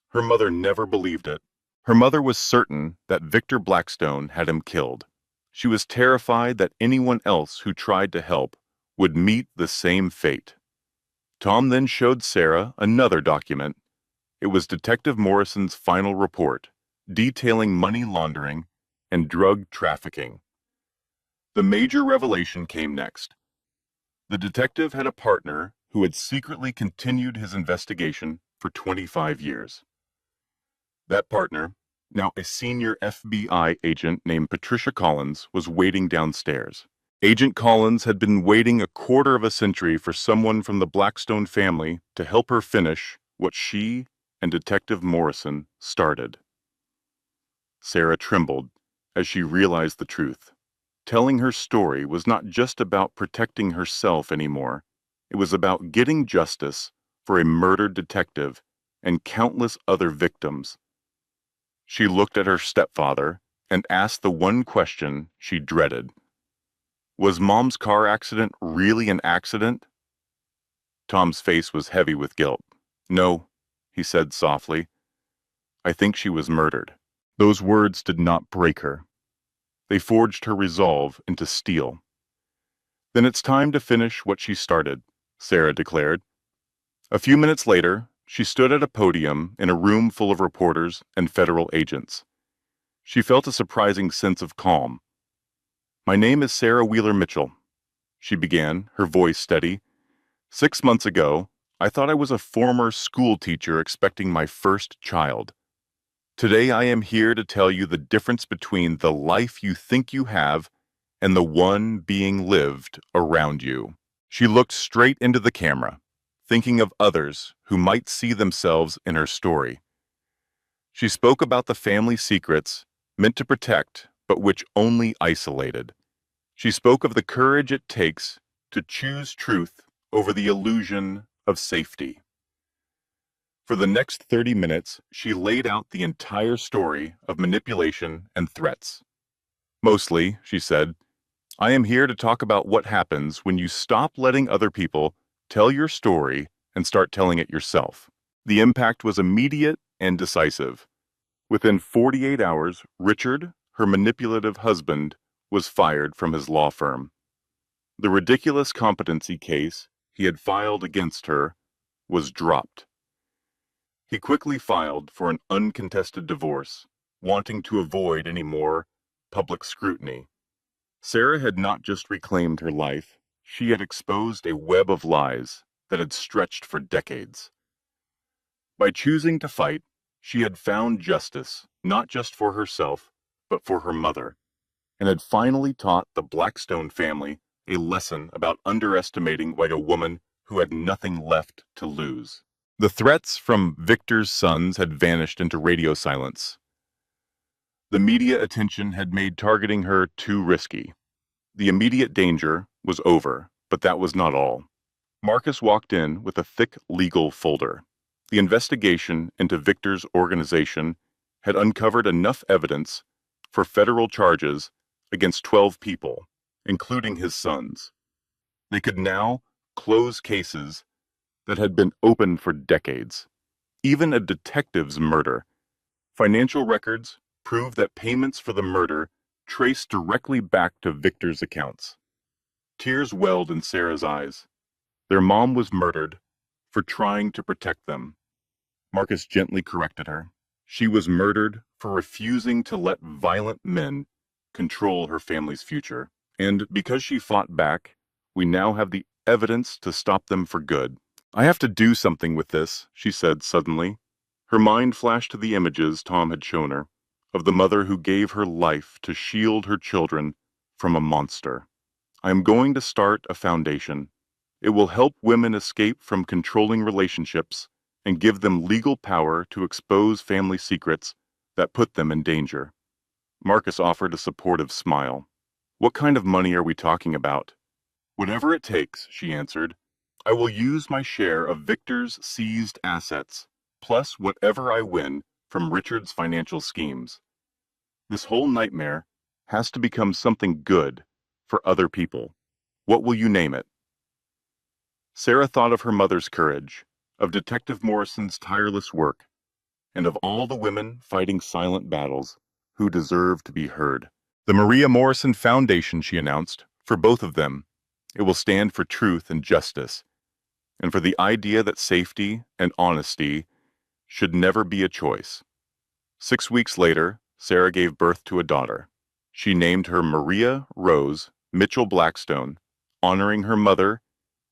Her mother never believed it. Her mother was certain that Victor Blackstone had him killed. She was terrified that anyone else who tried to help would meet the same fate. Tom then showed Sarah another document. It was Detective Morrison's final report, detailing money laundering and drug trafficking. The major revelation came next. The detective had a partner who had secretly continued his investigation for 25 years. That partner, now a senior FBI agent named Patricia Collins, was waiting downstairs. Agent Collins had been waiting a quarter of a century for someone from the Blackstone family to help her finish what she and Detective Morrison started. Sarah trembled as she realized the truth. Telling her story was not just about protecting herself anymore. It was about getting justice for a murdered detective and countless other victims. She looked at her stepfather and asked the one question she dreaded. Was Mom's car accident really an accident? Tom's face was heavy with guilt. No, he said softly. I think she was murdered. Those words did not break her. They forged her resolve into steel. Then it's time to finish what she started, Sarah declared. A few minutes later, she stood at a podium in a room full of reporters and federal agents. She felt a surprising sense of calm. My name is Sarah Wheeler Mitchell, she began, her voice steady. 6 months ago, I thought I was a former school teacher expecting my first child. Today I am here to tell you the difference between the life you think you have and the one being lived around you. She looked straight into the camera, thinking of others who might see themselves in her story. She spoke about the family secrets meant to protect, but which only isolated. She spoke of the courage it takes to choose truth over the illusion of safety. For the next 30 minutes, she laid out the entire story of manipulation and threats. Mostly, she said, I am here to talk about what happens when you stop letting other people tell your story and start telling it yourself. The impact was immediate and decisive. Within 48 hours, Richard, her manipulative husband, was fired from his law firm. The ridiculous competency case he had filed against her was dropped. He quickly filed for an uncontested divorce, wanting to avoid any more public scrutiny. Sarah had not just reclaimed her life, she had exposed a web of lies that had stretched for decades. By choosing to fight, she had found justice, not just for herself, but for her mother, and had finally taught the Blackstone family a lesson about underestimating a woman who had nothing left to lose. The threats from Victor's sons had vanished into radio silence. The media attention had made targeting her too risky. The immediate danger was over, but that was not all. Marcus walked in with a thick legal folder. The investigation into Victor's organization had uncovered enough evidence for federal charges against 12 people, including his sons. They could now close cases that had been open for decades. Even a detective's murder. Financial records proved that payments for the murder traced directly back to Victor's accounts. Tears welled in Sarah's eyes. Their mom was murdered for trying to protect them. Marcus gently corrected her. She was murdered for refusing to let violent men control her family's future. And because she fought back, we now have the evidence to stop them for good. I have to do something with this, she said suddenly. Her mind flashed to the images Tom had shown her, of the mother who gave her life to shield her children from a monster. I am going to start a foundation. It will help women escape from controlling relationships and give them legal power to expose family secrets that put them in danger. Marcus offered a supportive smile. What kind of money are we talking about? Whatever it takes, she answered. I will use my share of Victor's seized assets, plus whatever I win from Richard's financial schemes. This whole nightmare has to become something good for other people. What will you name it? Sarah thought of her mother's courage, of Detective Morrison's tireless work, and of all the women fighting silent battles who deserve to be heard. The Maria Morrison Foundation, she announced, for both of them. It will stand for truth and justice, and for the idea that safety and honesty should never be a choice. 6 weeks later, Sarah gave birth to a daughter. She named her Maria Rose Mitchell Blackstone, honoring her mother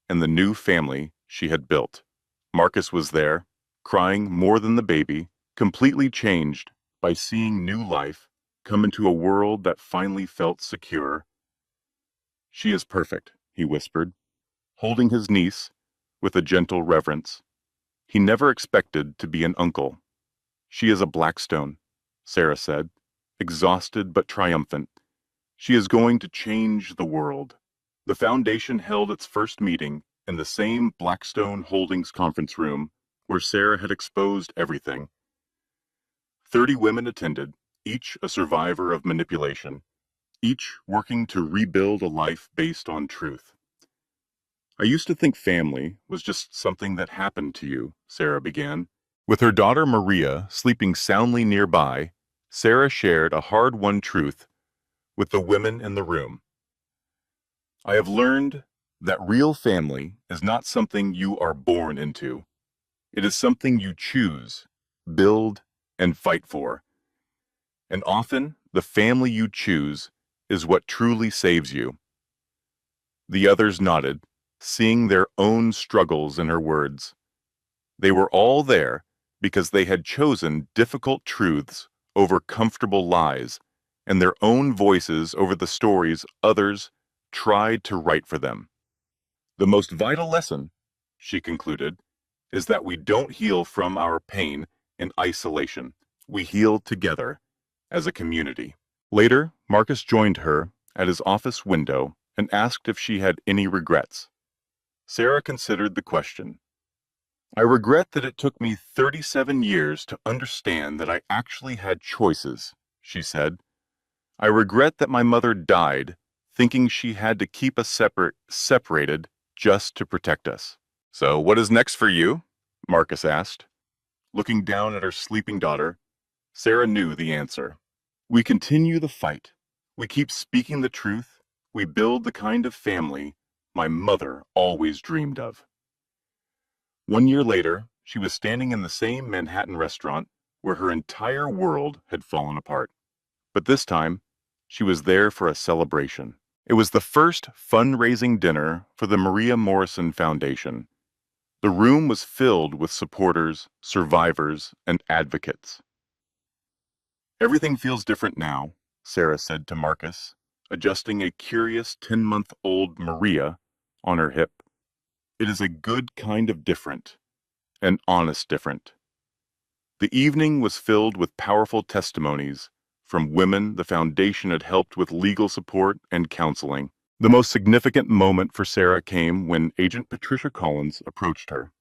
and the new family she had built. Marcus was there, crying more than the baby, completely changed by seeing new life come into a world that finally felt secure. She is perfect, he whispered, holding his niece with a gentle reverence. He never expected to be an uncle. She is a Blackstone, Sarah said, exhausted but triumphant. She is going to change the world. The foundation held its first meeting in the same Blackstone Holdings conference room where Sarah had exposed everything. 30 women attended, each a survivor of manipulation, each working to rebuild a life based on truth. I used to think family was just something that happened to you, Sarah began. With her daughter Maria sleeping soundly nearby, Sarah shared a hard-won truth with the women in the room. I have learned that real family is not something you are born into. It is something you choose, build, and fight for. And often, the family you choose is what truly saves you. The others nodded, seeing their own struggles in her words. They were all there because they had chosen difficult truths over comfortable lies, and their own voices over the stories others tried to write for them. The most vital lesson, she concluded, is that we don't heal from our pain in isolation. We heal together, as a community. Later, Marcus joined her at his office window and asked if she had any regrets. Sarah considered the question. I regret that it took me 37 years to understand that I actually had choices, she said. I regret that my mother died, thinking she had to keep us separated just to protect us. So what is next for you? Marcus asked. Looking down at her sleeping daughter, Sarah knew the answer. We continue the fight. We keep speaking the truth. We build the kind of family my mother always dreamed of. 1 year later, she was standing in the same Manhattan restaurant where her entire world had fallen apart. But this time, she was there for a celebration. It was the first fundraising dinner for the Maria Morrison Foundation. The room was filled with supporters, survivors, and advocates. Everything feels different now, Sarah said to Marcus, adjusting a curious 10-month-old Maria on her hip. It is a good kind of different, an honest different. The evening was filled with powerful testimonies from women the foundation had helped with legal support and counseling. The most significant moment for Sarah came when Agent Patricia Collins approached her.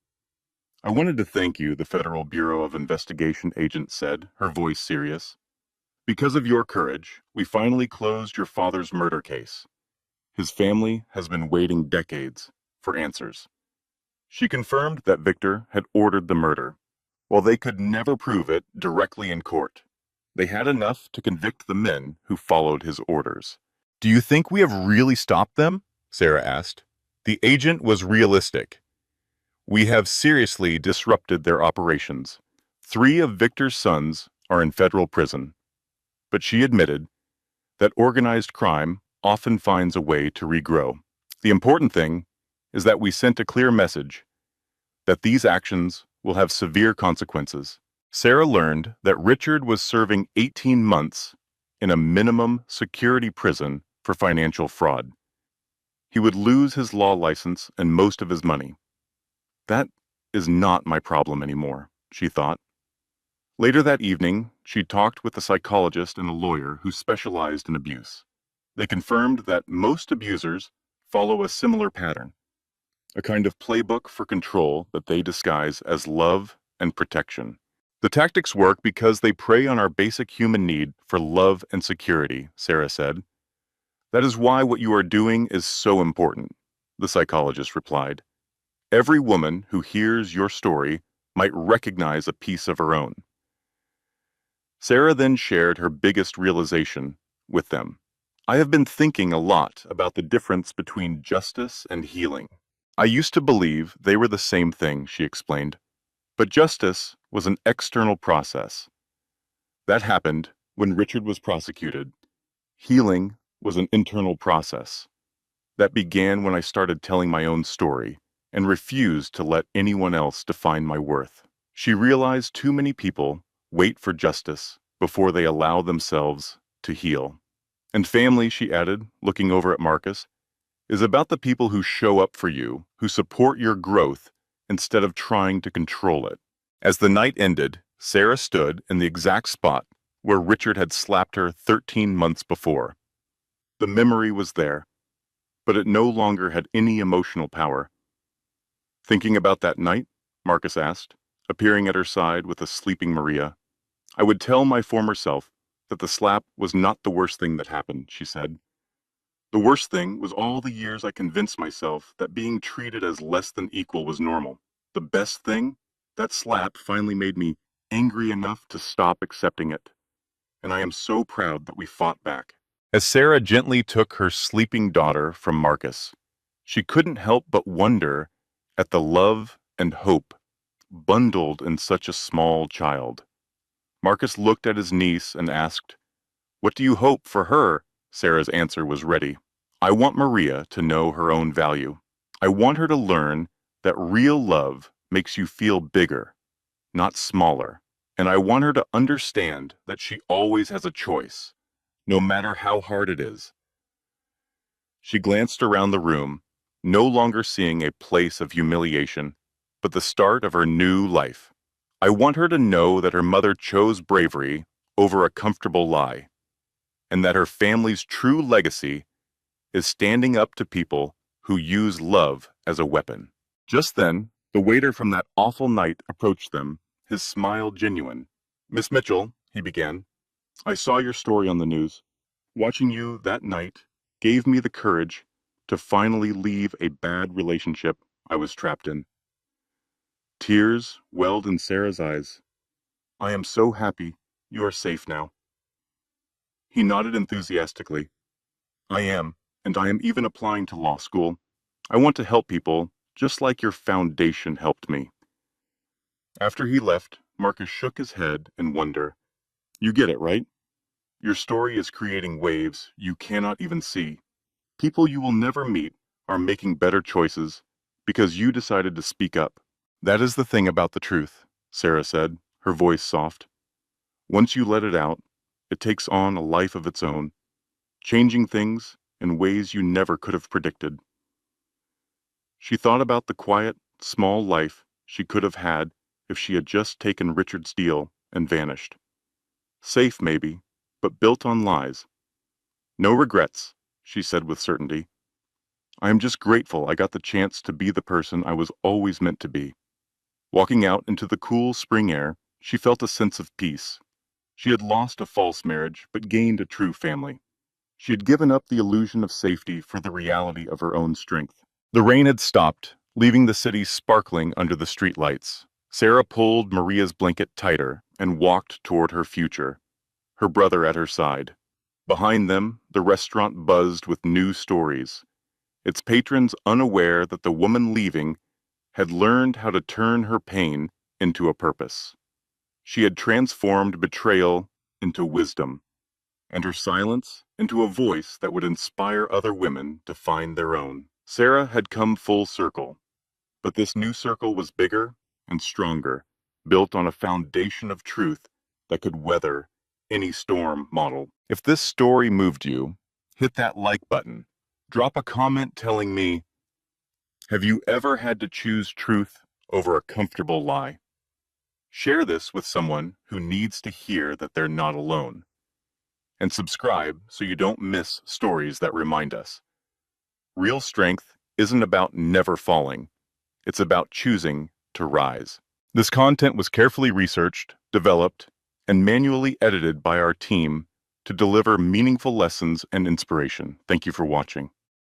I wanted to thank you, the Federal Bureau of Investigation agent said, her voice serious. Because of your courage, we finally closed your father's murder case. His family has been waiting decades for answers. She confirmed that Victor had ordered the murder. While they could never prove it directly in court, they had enough to convict the men who followed his orders. Do you think we have really stopped them? Sarah asked. The agent was realistic. We have seriously disrupted their operations. 3 of Victor's sons are in federal prison. But she admitted, that organized crime often finds a way to regrow. The important thing is that we sent a clear message that these actions will have severe consequences. Sarah learned that Richard was serving 18 months in a minimum security prison for financial fraud. He would lose his law license and most of his money. That is not my problem anymore, she thought. Later that evening, she talked with a psychologist and a lawyer who specialized in abuse. They confirmed that most abusers follow a similar pattern, a kind of playbook for control that they disguise as love and protection. The tactics work because they prey on our basic human need for love and security, Sarah said. That is why what you are doing is so important, the psychologist replied. Every woman who hears your story might recognize a piece of her own. Sarah then shared her biggest realization with them. I have been thinking a lot about the difference between justice and healing. I used to believe they were the same thing, she explained. But justice was an external process. That happened when Richard was prosecuted. Healing was an internal process. That began when I started telling my own story and refused to let anyone else define my worth. She realized too many people wait for justice before they allow themselves to heal. And family, she added, looking over at Marcus, is about the people who show up for you, who support your growth instead of trying to control it. As the night ended, Sarah stood in the exact spot where Richard had slapped her 13 months before. The memory was there, but it no longer had any emotional power. Thinking about that night? Marcus asked, appearing at her side with a sleeping Maria. I would tell my former self that the slap was not the worst thing that happened, she said. The worst thing was all the years I convinced myself that being treated as less than equal was normal. The best thing? That slap finally made me angry enough to stop accepting it. And I am so proud that we fought back. As Sarah gently took her sleeping daughter from Marcus, she couldn't help but wonder at the love and hope bundled in such a small child. Marcus looked at his niece and asked, "What do you hope for her?" Sarah's answer was ready. "I want Maria to know her own value. I want her to learn that real love makes you feel bigger, not smaller. And I want her to understand that she always has a choice, no matter how hard it is." She glanced around the room, no longer seeing a place of humiliation, but the start of her new life. I want her to know that her mother chose bravery over a comfortable lie, and that her family's true legacy is standing up to people who use love as a weapon. Just then, the waiter from that awful night approached them, his smile genuine. "Miss Mitchell," he began, "I saw your story on the news. Watching you that night gave me the courage to finally leave a bad relationship I was trapped in." Tears welled in Sarah's eyes. "I am so happy you are safe now." He nodded enthusiastically. "I am, and I am even applying to law school. I want to help people just like your foundation helped me." After he left, Marcus shook his head in wonder. "You get it, right? Your story is creating waves you cannot even see. People you will never meet are making better choices because you decided to speak up." "That is the thing about the truth," Sarah said, her voice soft. "Once you let it out, it takes on a life of its own, changing things in ways you never could have predicted." She thought about the quiet, small life she could have had if she had just taken Richard's deal and vanished. Safe, maybe, but built on lies. "No regrets," she said with certainty. "I am just grateful I got the chance to be the person I was always meant to be." Walking out into the cool spring air, she felt a sense of peace. She had lost a false marriage, but gained a true family. She had given up the illusion of safety for the reality of her own strength. The rain had stopped, leaving the city sparkling under the streetlights. Sarah pulled Maria's blanket tighter and walked toward her future, her brother at her side. Behind them, the restaurant buzzed with new stories, its patrons unaware that the woman leaving had learned how to turn her pain into a purpose. She had transformed betrayal into wisdom, and her silence into a voice that would inspire other women to find their own. Sarah had come full circle, but this new circle was bigger and stronger, built on a foundation of truth that could weather any storm model. If this story moved you, hit that like button. Drop a comment telling me, have you ever had to choose truth over a comfortable lie? Share this with someone who needs to hear that they're not alone. And subscribe so you don't miss stories that remind us. Real strength isn't about never falling. It's about choosing to rise. This content was carefully researched, developed, and manually edited by our team to deliver meaningful lessons and inspiration. Thank you for watching.